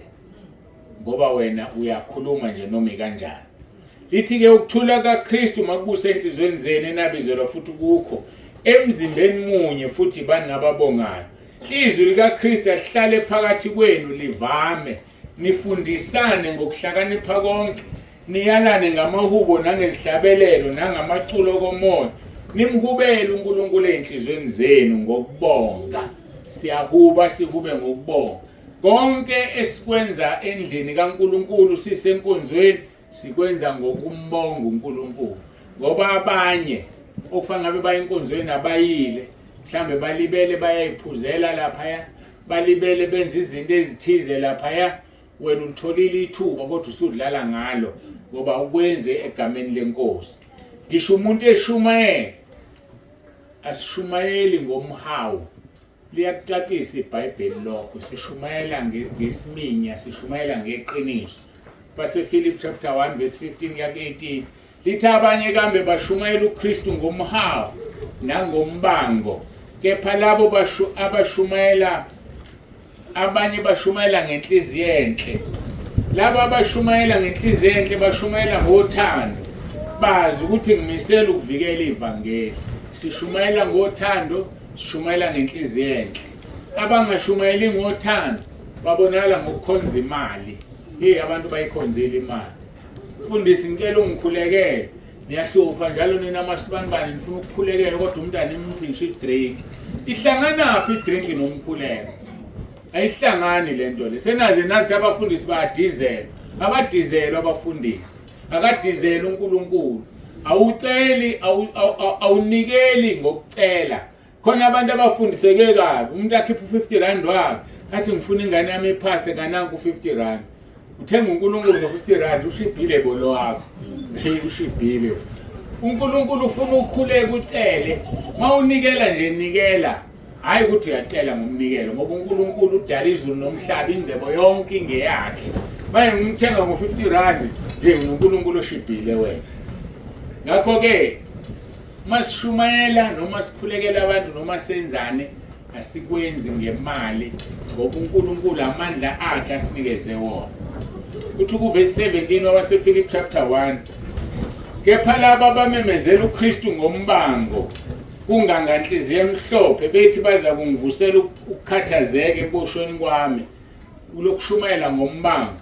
ngoba wena uyakhuluma nje noma kanjani. Lithi ke ukuthula kaKristu makubuse enhlizweni zenu enabizelwa futhi kukho emzimbeni munye, futhi bani ngababongayo. Izwi likaKristu lihlale phakathi kwenu livame, nifundisane ngokuhlakanipha konke, niyalane ngamahubo nangezihlabelelo nangamaculo komoya, nimhubele uNkulunkulu enhlizweni zenu ngokubonga. Siyahuba sihube ngokubonga. Konke esikwenza endlini kaNkulunkulu sisenkonzweni sikwenza ngokumbonga uNkulunkulu. Ngoba abanye okufana ngabe baye enkonzweni abayile, mhlambe balibele bayayiphuzela lapha, balibele benza izinto ezithize lapha, wena utholile ithuba kodwa usudlala ngalo ngoba ukwenze egameni lenkosi. Ngisho umuntu eshumayela, asishumayeli ngomhawu. Liyakucacisa iBhayibheli lokho, sishumayela ngesiminya, sishumayela ngeqiniso. Base Philip chapter 1 verse 15 kuya 18 lithi abanye kambe bashumayela uKristu ngomhawu nangombango, kepha labo abashumayela, abanye bashumayela ngenhliziyo enhle. Laba abashumayela ngenhliziyo enhle bashumayela ngothando, bazi ukuthi ngimisela ukuvikela ivangeli. Sishumayela ngothando, sishumayela ngenhliziyo enhle. Abangashumayeli ngothando babonakala ngokukhonza imali. Abantu bayikhonzela imali. Mfundisi ngicela ungikhulekele, niyahlupha njalo nina masibanibani nifuna ukukhulekela kodwa umuntu animphisha idrink. Ihlanganaphi idrink nomkhuleko? Ayihlangani lento le. Senaze nathi abafundisi bayadizela. Abadizelwa abafundisi. Akadizela uNkulunkulu. awuceli awunikeli ngokucela. Khona abantu abafundiseke kabi, umuntu akhipha 50 rand wakhe athi ngifuna ingane yami iphase kananku 50 rand. Uthenga uNkulunkulu ngo50 rand ushibhile bolo wakho. Ushibhile. uNkulunkulu ufuna ukukhuleka ucele, mawunikela nje nikela. Hayi ukuthi uyacela ngomnikelo ngoba uNkulunkulu udala izulu nomhlaba ingcebo yonke ingeyakhe. Manje ngimthenga ngo50 rand, uNkulunkulu ushibhile wena. Ngakho ke masishumayela noma sikhulekela abantu noma senzane asikwenzi ngemali ngoba uNkulunkulu amandla akhe asinikeze wona. Uthi kuverse 17 waseFilippi chapter 1, kepha laba abamemezela uKristu ngombango kunganganhliziyo emhlophe bethi baza kungivusela ukukhathazeka eboshweni kwami kulokushumayela ngombango.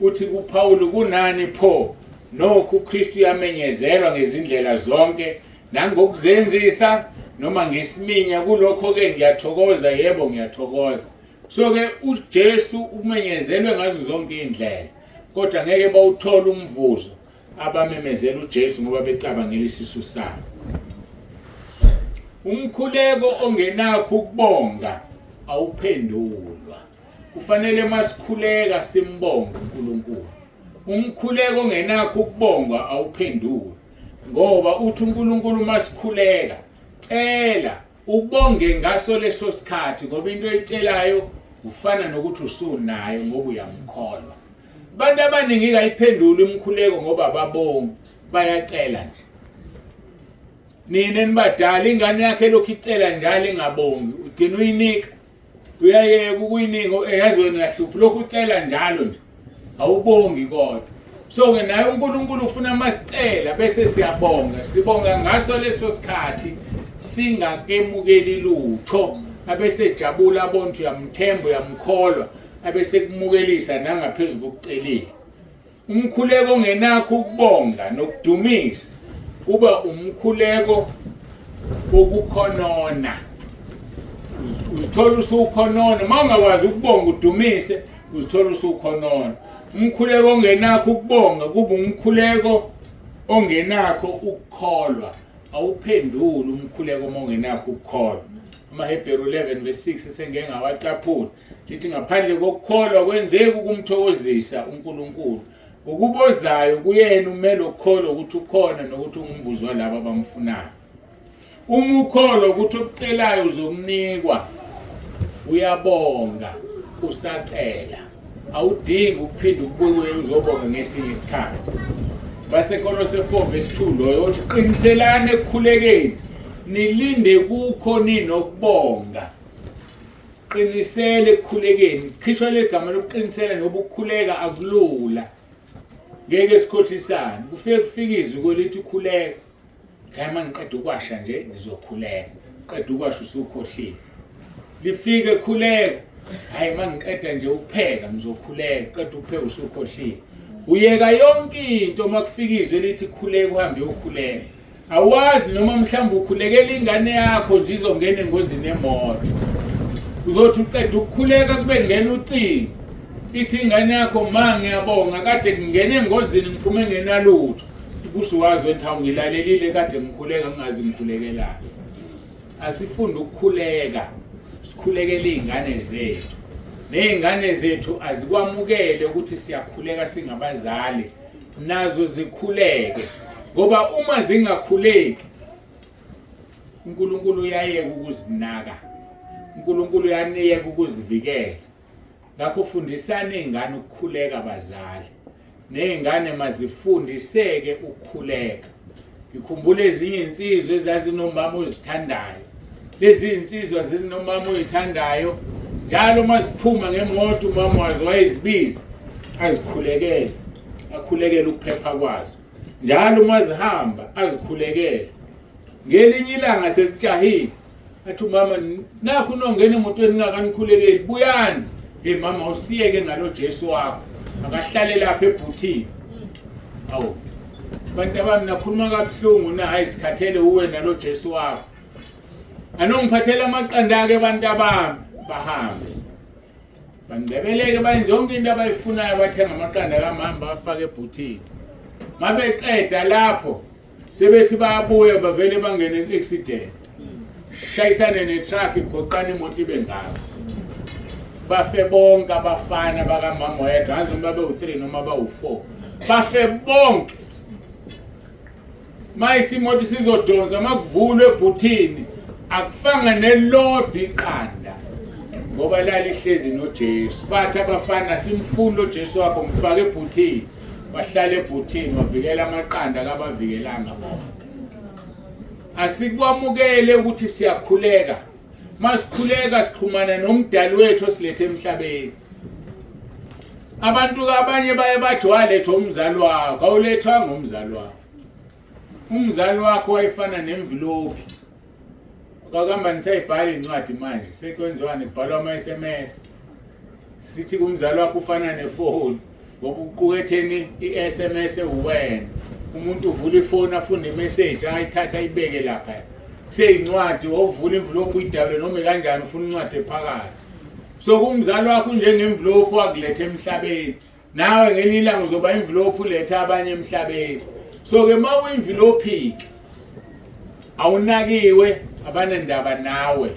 Uthi kuPawulu, kunani pho nokho uKristu yamenyezelwa ngezindlela zonke nangokuzenzisa noma ngesiminya, kulokho ke ngiyathokoza, yebo ngiyathokoza. So ke uJesu umenyezelwe ngazo zonke indlela, kodwa ngeke bawuthola umvuzo abamemezela uJesu ngoba becabangela isisu sabo. Umkhuleko ongenakho ukubonga awuphendulwa. Kufanele masikhuleka simbonge uNkulunkulu. Umkhuleko ongenakho ukubonga awuphendulwa ngoba uthi uNkulunkulu masikhuleka cela ubonge ngaso leso sikhathi ngoba into oyicelayo ufana nokuthi usunayo ngoba uyamkholwa. Abantu abaningi kayiphendula umkhuleko ngoba ababongi, bayacela nje. Nina nibadala ingane yakhe lokhu icela njalo ingabongi, udina uyinika, uyayeka ukuyinika, yazi wena uyahlupha lokhu ucela njalo nje awubongi kodwa. So ke naye uNkulunkulu ufuna masicela bese siyabonga, sibonga ngaso leso sikhathi singakemukeli lutho, abese jabula bonke uyamthemba uyamkholwa, abese kumukelisa nangaphezulu kokucelile. Umkhuleko ongenakho ukubonga nokudumisa kuba umkhuleko wokukhonona. Uzithola usukhonona, mawungakwazi ukubonga udumise uzithola usukhonona. Umkhuleko ongenakho ukubonga kuba umkhuleko ongenakho ukukholwa. Awuphenduli umkhuleko ongenakho ukukholwa. AmaHebheru 11:6 sengeke ngawacaphula lithi ngaphandle kokukholwa kwenzeki ukumthokozisa uNkulunkulu. Ukubozayo kuyena umele ukukholwa ukuthi ukhona nokuthi ungumvuzo walabo abamfunayo. Uma ukholwa ukuthi okucelayo uzokunikwa, uyabonga usacela. Awudingi ukuphinde ukubuye uzobonga ngesinye isikhathi. Basekolose 4:2 loyo uthi qiniselane ekukhulekeni nilinde kukho ninokubonga. Qinisele ekukhulekeni. Khishwa legama lokuqinisela ngoba ukukhuleka akulula. Ngeke sikhohlisane. Kufike kufikizwe kwelithi ukhuleka. Kama ngiqeda ukwasha nje ngizokhuleka. Qeda ukwasha usukhohlile. Lifike khuleka. Hayi mangiqeda nje ukupheka ngizokhuleka. Qeda ukupheka usukhohlile. Uyeka yonke into makufikizwe lithi khuleka uhambe uyokhuleka. Awazi noma mhlawumbe ukhulekela ingane yakho nje izongena engozini yemoto. Uzothi uqeda ukukhuleka kube ngena ucingo. Ithi ingane yakho ma ngiyabonga kade ngingene engozini ngiphume ngenalutho. Kusuwazi wena hawu ngilalelile kade ngikhuleka ngingazi ngikhulekelana. Asifunde ukukhuleka. Sikhulekela izingane zethu. Nezingane zethu azikwamukele ukuthi siyakhuleka singabazali. Nazo zikhuleke. Ngoba uma zingakhuleki uNkulunkulu uyayeka ukuzinaka. uNkulunkulu uyaniyeka ukuzivikela. Ngakho fundisane izingane ukukhuleka abazali. Nezingane mazifundiseke ukukhuleka. Ngikhumbula ezinye insizwe ezazinomama ozithandayo. Lezi insizwa zinomama oyithandayo. Njalo masiphuma ngemoto umama wazo wayezibiza azikhulekele. Akhulekele ukuphepha kwazo. Njalo mazihamba azikhulekele. Ngelinye ilanga sesijahile athi umama nakho unongena emotweni ngakanikhulekeli buyani. Mama usiyeke ngalo Jesu wakho. Akahlale lapha ebhuthini. Awu. Bantu abami nakhuluma kabuhlungu na hayi sikhathele uwe nalo Jesu wakho. Anongiphathela amaqanda ake abantu abami bahambe. Bandebeleke benze yonke into abayifunayo bathenga amaqanda kamama bafake ebhuthini. Mabeqeda lapho sebethi bayabuya bavele bangene accident shayisane netruck igoqana imoto ibe ngabo bafe bonke abafana bakamama oyedwa angazi noma babe u3 noma bawu4 bafe bonke mayisimoto sizodonsa makuvulwe ebhuthini akufanga nelodi iqanda ngoba lali ihlezi noJesu bathi abafana simfundo uJesu wakho mfake ebhuthini bahlala ebhuthini wavikela amaqanda akabavikelanga bonke asikwamukele ukuthi siyakhuleka masikhuleka sixhumana nomdali wethu osilethe emhlabeni abantu abanye baye bathi waletha umzali wakho awulethwa ngomzali wakho umzali wakho wayefana nemvilopi akahamba nisayibhala incwadi manje sekwenziwane kubhalwa ama-SMS sithi kumzali wakho ufana nefoni ngoba uquketheni i-SMS ewuwena umuntu uvula ifoni afunda imessage ayithatha ayibeke lapha kuseyincwadi ovula imvulopu uyidabule noma kanjani ufuna incwadi ephakathi so kumzali wakho njengemvulopu wakuletha emhlabeni nawe ngelinye ilanga uzoba imvulopu uletha abanye emhlabeni so ke ma uyimvilophi-ke awunakiwe abanendaba nawe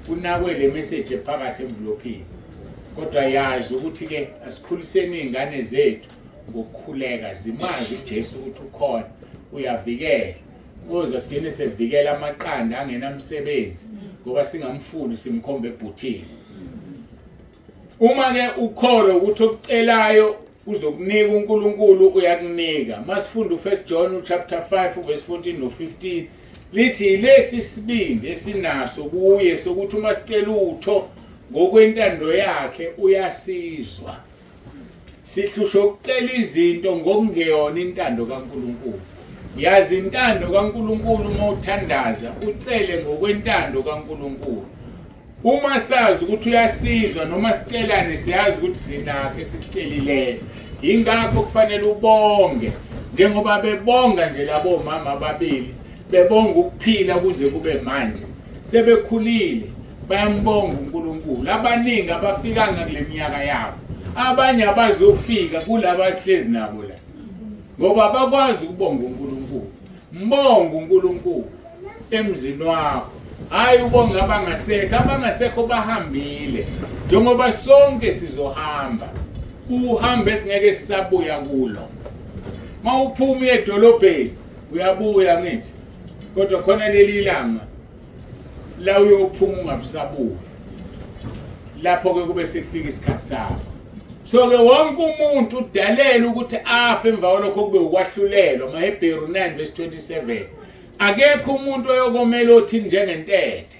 unakwe le message ephakathi emvulophini kodwa yazi ukuthi-ke asikhuliseni iy'ngane zethu ngokukhuleka zimazi uJesu ukuthi ukhona uyavikela uzodina sevikela amaqanda angenamsebenzi ngoba singamfuni simkhombe ebhuthini uma-ke ukholo ukuthi okucelayo uzokunika uNkulunkulu uyakunika masifunda u1 John chapter 5 verse 14 no15 lithi lesi sibindi esinaso kuye sokuthi uma sicela utho ngokwentando yakhe uyasizwa sihlusho ukucela izinto ngokungeyona intando kaNkulunkulu yazi intando kaNkulunkulu uma uthandaza ucele ngokwentando kaNkulunkulu uma sazi ukuthi uyasizwa noma sicelane siyazi ukuthi sinakho esicelileyo ingakho kufanele ubonge njengoba bebonga nje labo mama ababili bebonga ukuphila kuze kube manje sebekhulile bayambonga uNkulunkulu abaningi abafikanga kule minyaka yabo abanye abazofika kulaba sihlezi nabo la ngoba bakwazi ukubonga uNkulunkulu mbonga uNkulunkulu emzini wakho hayi ubonga abangasekho bahambile njengoba sonke sizohamba uhambe singeke sisabuya kulo mawuphuma edolobheni uyabuya ngithi kodwa khona leli langa la uyophuma ungabusabuya lapho ke kube sekufika isikhathi sakho so ke wonke umuntu udalela ukuthi afe emva kwalokho kube ukwahlulelwa maHebheru 9 verse 27 akekho umuntu oyokomela othi njengentethe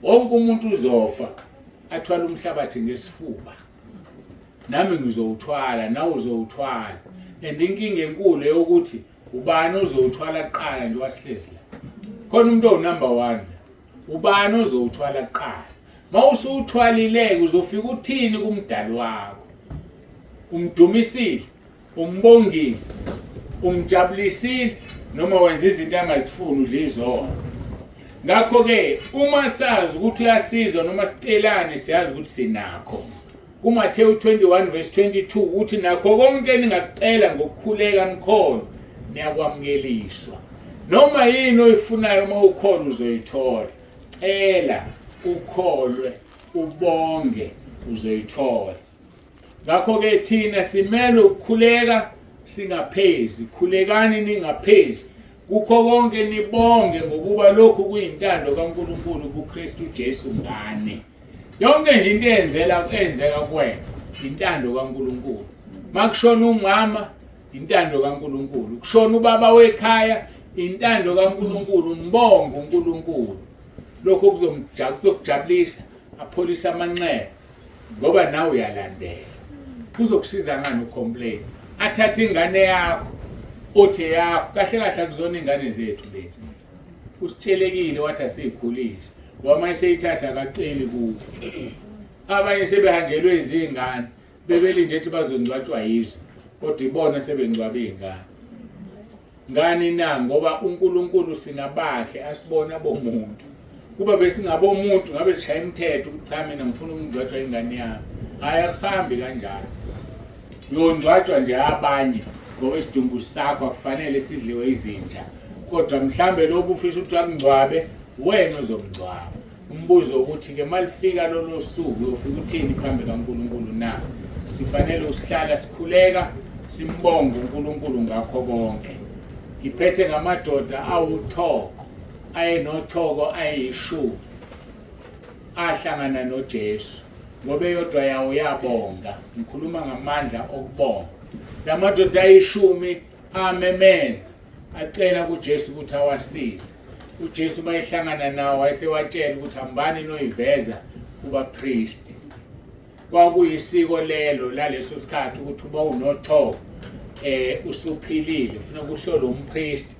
wonke umuntu uzofa athwala umhlabathi ngesifuba nami ngizowuthwala nawe uzowuthwala and inkinga enkulu yokuthi ubani ozowuthwala kuqala nje wasihlezi la khona umuntu onumber 1 ubani ozowuthwala kuqala mawusuthwalile uzofika uthini kumdali wakho umdumisile umbongile umjabulisile noma wenza izinto angazifuni udlizona ngakho ke uma sazi ukuthi uyasizwa noma sicelane siyazi ukuthi sinakho kuMathewu 21 verse 22 uthi nakho konke ningakucela ngokukhuleka nikholo niyakwamukeliswa noma yini oyifunayo uma ukhona uzoyithola cela ukholwe ubonge uzoyithola ngakho ke thina simele ukukhuleka singaphezi khulekani ningaphezi kukho konke nibonge ngokuba lokhu kuyintando kaNkulunkulu kuKristu Jesu ngani yonke nje into enzeka kuwena intando kaNkulunkulu makushona umama intando kaNkulunkulu kushona ubaba wekhaya intando kaNkulunkulu mbonge uNkulunkulu lokho kuzokujabulisa apholisa amanxeba ngoba nawe uyalandela kuzokusiza ngani ucomplain athathe ingane yakho othe yakho kahle kahle kuzona ingane zethu lezi usitshelekile wathi asikhulise wama seyithatha akaceli kuwe abanye sebehanjelwe izingane bebelinde ethi bazongcwatshwa yizo kodwa ibona sebengcwabe ingane ngani na ngoba uNkulunkulu singabakhe asibona bomuntu kuba besingabomuntu ngabe sishaya imithetho ukuthi cha mina ngifuna ukungcwatshwa ingane yami hayi akuhambi kanjalo yongcwatshwa nje abanye ngoba isidumbu sakho akufanele sidliwe izinja kodwa mhlambe lokhu ufisa ukuthi akungcwabe wena uzomngcwaba. Umbuzo ukuthi ke malifika lolo suku uyofika uthini phambi kaNkulunkulu na? Sifanele usihlala sikhuleka simbonga uNkulunkulu ngakho konke. Iphethe ngamadoda awuthoko ayenothoko ayishumi ahlangana noJesu ngoba eyodwa yawo yabonga. Ngikhuluma ngamandla okubonga. Lamadoda ayishumi amemeza acela kuJesu ukuthi awasize. uJesu bayihlangana nawo wayesewatshela ukuthi hambani noyiveza kubapriest. Kwakuyisiko lelo laleso sikhathi ukuthi uba unothoko usuphilile ufuna ukuhlola umpriest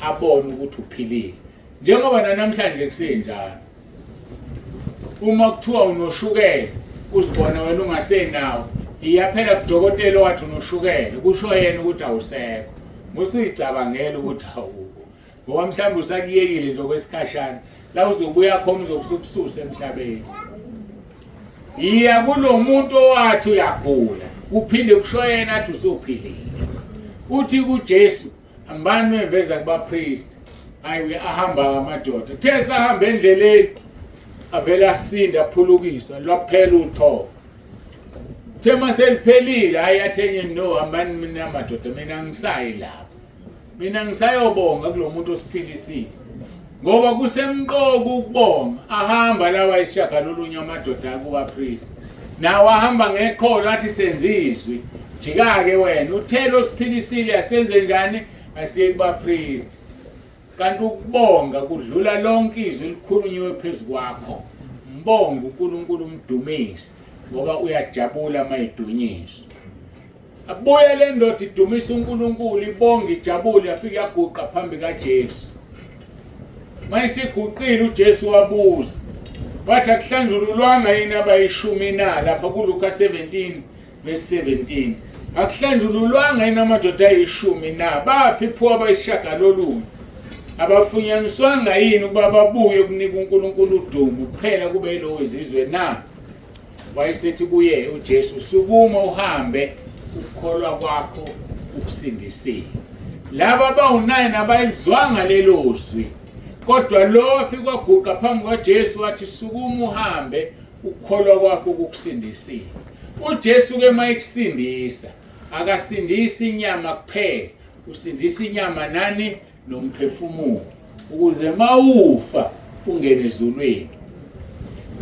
abone ukuthi uphilile. Njengoba namhlanje kusenjalo. Uma kuthiwa unoshukela uzibona wena ungasenawo iyaphela kudokotela wathi unoshukela kusho yena ukuthi awusekho. Musuyicabangela ukuthi awukho. Ngoba mhlawumbe usakuyekile nje okwesikhashana la uzobuya khona uzokususa emhlabeni. Iya kulo muntu owathi uyagula kuphinde kusho yena athi usuphilile. Uthi kuJesu hambani eveza kubapriest ayiwe ahamba ngamadoda. Kuthe sahamba endleleni avela asinda aphulukiswa lwaphela uthoko. Thema seliphelile ayathenye no hambani mina madoda mina ngisayi lapha. Mina ngisayobonga kulomuntu osiphilisile. Ngoba kusemqoka ukubonga ahamba lawa ishagalolunye amadoda kubapriest. Nawo ahamba ngekholo athi senzizwe. Jika-ke wena uthelo osiphilisile asenze njani asiye kubapriest. Kanti ukubonga kudlula lonke izwi elikhulunywe phezu kwakho. Mbonga uNkulunkulu umdumise ngoba uyajabula mayidunyiswa. Abuye le ndoda idumisa uNkulunkulu ibonga ijabule yafika yaguqa phambi kaJesu. Mayisiguqile uJesu wabuza. Wathi akuhlanjululwanga yini abayishumi na lapha kuLuka 17:17. Akuhlanjululwanga yini amadoda ayishumi na baphi pho abayishagalolunye. Abafunyaniswanga yini ukuba babuye kunika uNkulunkulu udumo kuphela kube yilo izizwe na? Wayesethi kuye uJesu sukuma uhambe ukukholwa kwakho ukusindisile. Laba bawu9 abayizwanga lelo zwi. Kodwa lo wafika waguqa phambi kaJesu wathi sukuma uhambe ukukholwa kwakho ukusindisile. uJesu ke mayikusindisa akasindisi inyama kuphela, usindisa inyama nani nomphefumulo ukuze mawufa ungene ezulwini.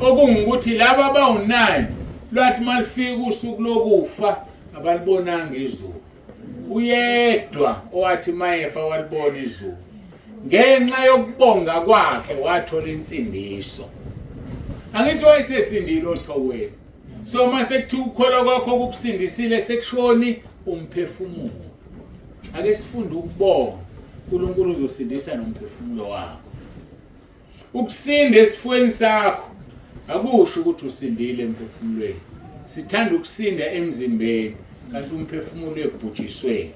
Okungukuthi laba bawu9 lwathi malifika usuku lokufa abalibonanga izulu. Uyedwa owathi mayefa walibona izulu. Ngenxa yokubonga kwakhe wathola insindiso. Angithi wayesesindile othokweni. So mase kuthi ukukholwa kwakho ukusindisile sekushoni umphefumulo. Ake sifunde ukubonga. uNkulunkulu uzosindisa nomphefumulo wakho. Ukusinda esifweni sakho akusho ukuthi usindile emphefumulweni. Sithanda ukusinda emzimbeni kanti umphefumulo ekubhujiswe.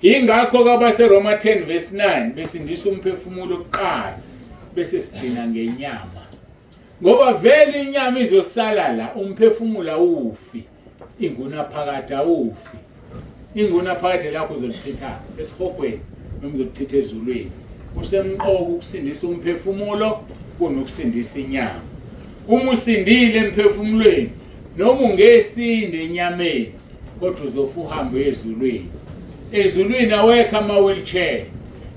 Ingakho kabaseRoma 10:9 besindisa umphefumulo kuqala bese sigcina ngenyama. Ngoba vele inyama izosala la umphefumulo awufi. Inguna phakathi awufi. Inguna phakathi lakho uzolichitha esihogweni noma uzochitha ezulwini. Kusemqoka ukusindisa umphefumulo kunokusindisa inyama. Uma usindile emphefumulweni noma ungesinde enyameni kodwa uzofa uhambe ezulwini. Ezulwini awekho ama-wheelchair.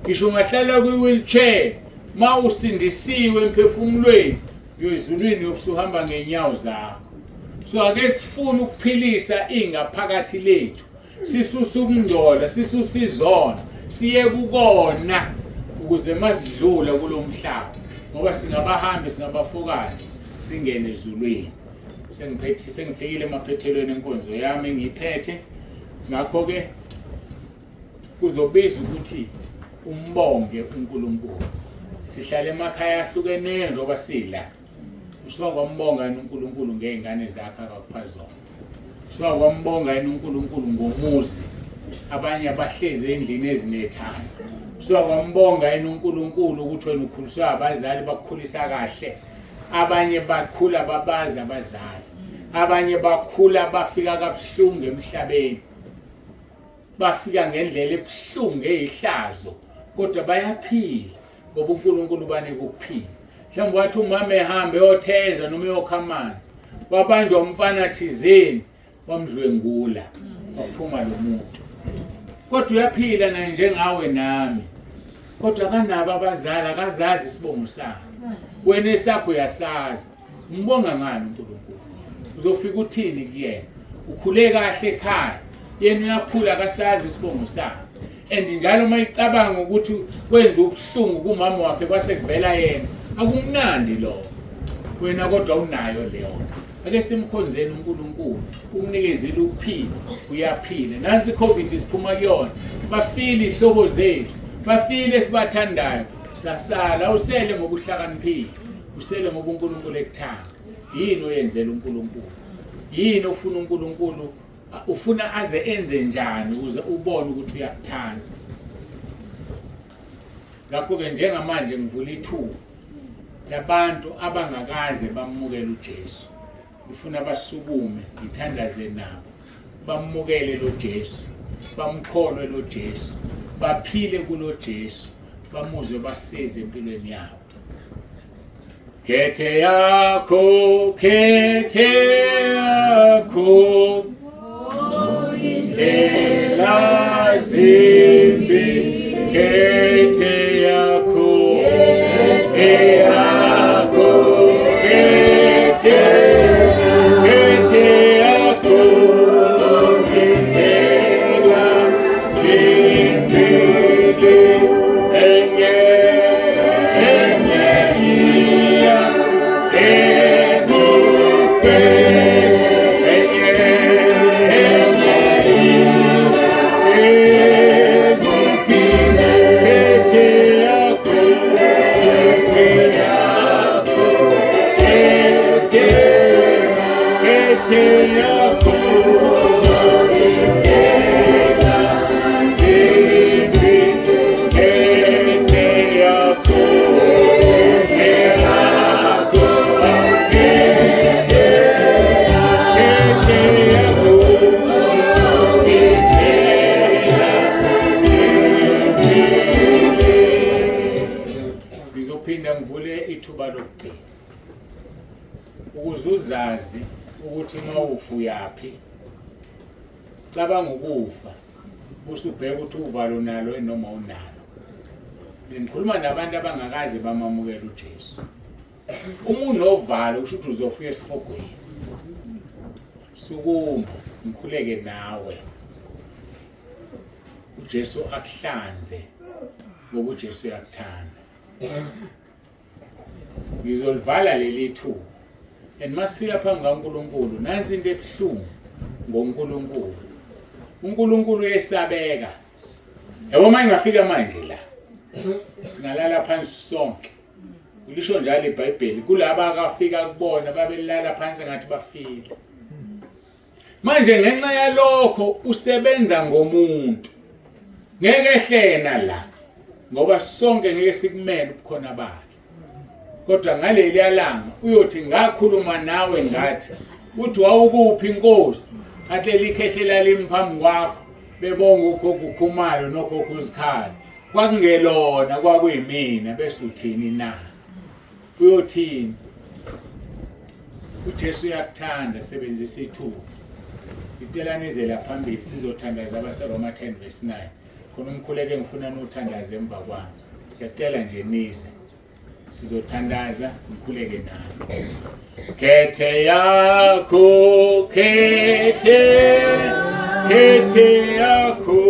Ngisho ungahlala kwi-wheelchair ma usindisiwe emphefumulweni ezulwini yokusuhamba ngenyawo zakho. So ake sifune ukuphilisa ingaphakathi lethu. Sisusa ukungcola, sisusa izona, siye kukona ukuze masidlula kulomhlaba. Ngoba singabahambi singabafokazi singene ezulwini. Sengifikile emaphethelweni enkonzo yami engiyiphethe. Ngakho ke kuzobiza ukuthi umbonge uNkulunkulu. Sihlala emakhaya ahlukeneyo njengoba sila. Usuka kwambonga uNkulunkulu ngeingane zakhe akupha zona. Usuka kwambonga uNkulunkulu ngomuzi. Abanye abahlezi endlini ezinethana. Usuka kwambonga uNkulunkulu ukuthi wena ukhuliswa abazali bakukhulisa kahle. Abanye bakhula babaza abazali. Abanye bakhula bafika kabuhlungu emhlabeni. Bafika ngendlela ebuhlungu eyihlazo kodwa bayaphila ngoba uNkulunkulu banike ukuphila. Mhlawumbe wathi umama ehambe yotheza noma yokha amanzi, wabanjwa umfana thizeni wamdlwengula, waphuma lo muntu. Kodwa uyaphila naye njengawe nami, kodwa kanabo abazali akazazi isibongo sakhe. Wena esakho uyasazi. Ngibonga ngani uNkulunkulu? Uzofika uthini kuyena? Ukhule kahle ekhaya, yena uyakhula akasazi isibongo sakhe. And njalo uma icabanga ukuthi kwenza ubuhlungu kumama wakhe kwase kuvela yena, akumnandi lo. Wena kodwa unayo leyo. Ake simkhonzeni uNkulunkulu, umnikezile ukuphila, uyaphila. Nansi iCovid isiphuma kuyona. Bafile ihlobo zethu, bafile esibathandayo. Sasala usele ngobuhlakaniphile, usele ngoba uNkulunkulu ekuthanda. Yini oyenzela uNkulunkulu? Yini ofuna uNkulunkulu? Ufuna aze enze njani ukuze ubone ukuthi uyakuthanda? Ngakho-ke njengamanje ngivula ithuba labantu abangakaze bamukele uJesu. Ngifuna basukume, ngithandaze nabo, bamukele lo Jesu, bamkholwe lo Jesu, baphile kulo Jesu, bamuzwe basize empilweni yabo. Khethe yakho, indlela zimbi, khethe yakho, ngizophinda ngivule ithuba lokugcina ukuze uzazi ukuthi uma ufuyaphi, cabanga ukufa usubheka ukuthi uvalo nalo noma unalo. Ngikhuluma nabantu abangakaze bamamukela uJesu. Uma unovalo usho ukuthi uzofika esifogweni, sukuma ngikhuleke nawe, uJesu akuhlanze ngoba uJesu uyakuthanda. Ngizolivala leli thuba, and masifika phambi kaNkulunkulu nansi into ebuhlungu ngoNkulunkulu. uNkulunkulu uyesabeka. Yabo manje ngafika manje la singalala phansi sonke, ulisho njalo iBhayibheli, kulabo akafika kubona babelala phansi ngathi bafile. Manje ngenxa yalokho usebenza ngomuntu, ngeke ehlena la ngoba sonke ngeke sikumele ubukhona bakhe. Kodwa ngaleli yalanga uyothi ngakhuluma nawe ngathi uthi wawukuphi inkosi, athi likhehlela limphambi kwakho bebonga ugogo ukhumayo nogogo uzikhali, kwakungelona kwakuyimina, bese uthini na? Uyothini? uJesu uyakuthanda, sebenzisa ithuba. Ngicela nize la phambili sizothandaza abaseRoma 10:9. Khona umkhuleko engifuna nothandaza emva kwami. Ngiyacela nje nize sizothandaza, ngikhuleke nami. Khethe yakho, khethe yakho,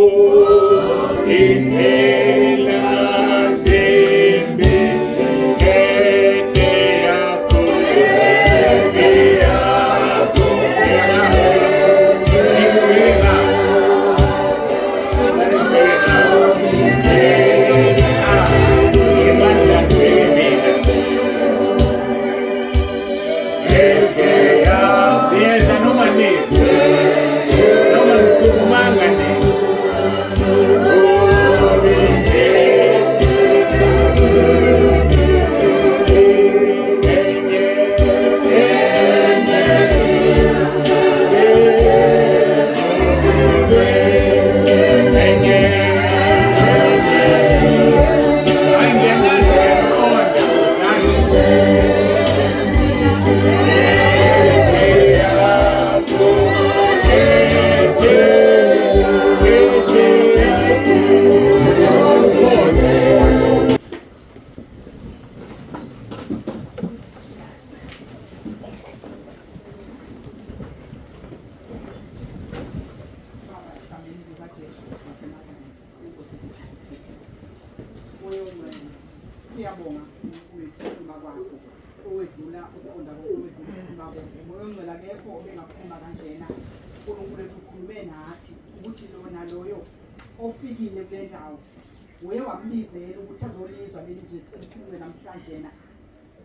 indlela zimbi, khethe yakho, siyabonga ukukhuluma kwakho owedlula ukufunda kwakho moya ongcwele akekho obengaphuma kanjena uNkulunkulu wethu ukhulume nathi ukuthi lona loyo ofikile kule ndawo uye wambizela ukuthi azolizwa lelizwe elikhulunywe namhlanje na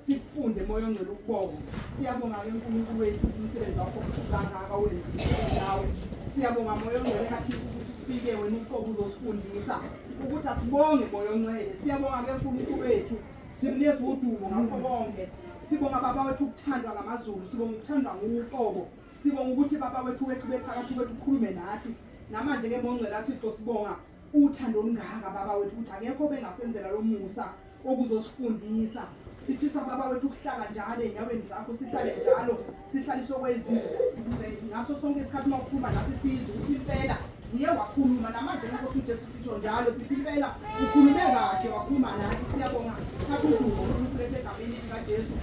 sifunde moya ongcwele ukubonga siyabonga ke uNkulunkulu wethu umsebenzi wakho kangaka wenzile nawe siyabonga moya ongcwele kathi ufike wena uqobo uzosifundisa ukuthi asibonge moya ongcwele siyabonga ke uNkulunkulu wethu simnikeza udumo ngakho konke sibonga baba wethu ukuthandwa ngamazulu sibonga ukuthandwa nguqobo sibonga ukuthi baba wethu bephakathi kwethu ukhulume nathi namanje ke mongcwele Thixo sibonga uthando olungaka baba wethu ukuthi akekho bengasenzela lo musa okuzosifundisa sifisa baba wethu ukuhlala njalo enyaweni zakho sihlale njalo sihlaliswe kweviki ngaso sonke isikhathi makukhuluma nathi sizwe ukuthi impela uye wakhuluma namanje nkosi uJesu sisho njalo sithi impela ukhulume kahle wakhuluma nathi siyabonga kakhulu uNkulunkulu egameni likaJesu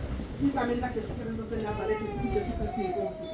igameni likaJesu Kristu oseNazaretha uJesu Kristu inkosi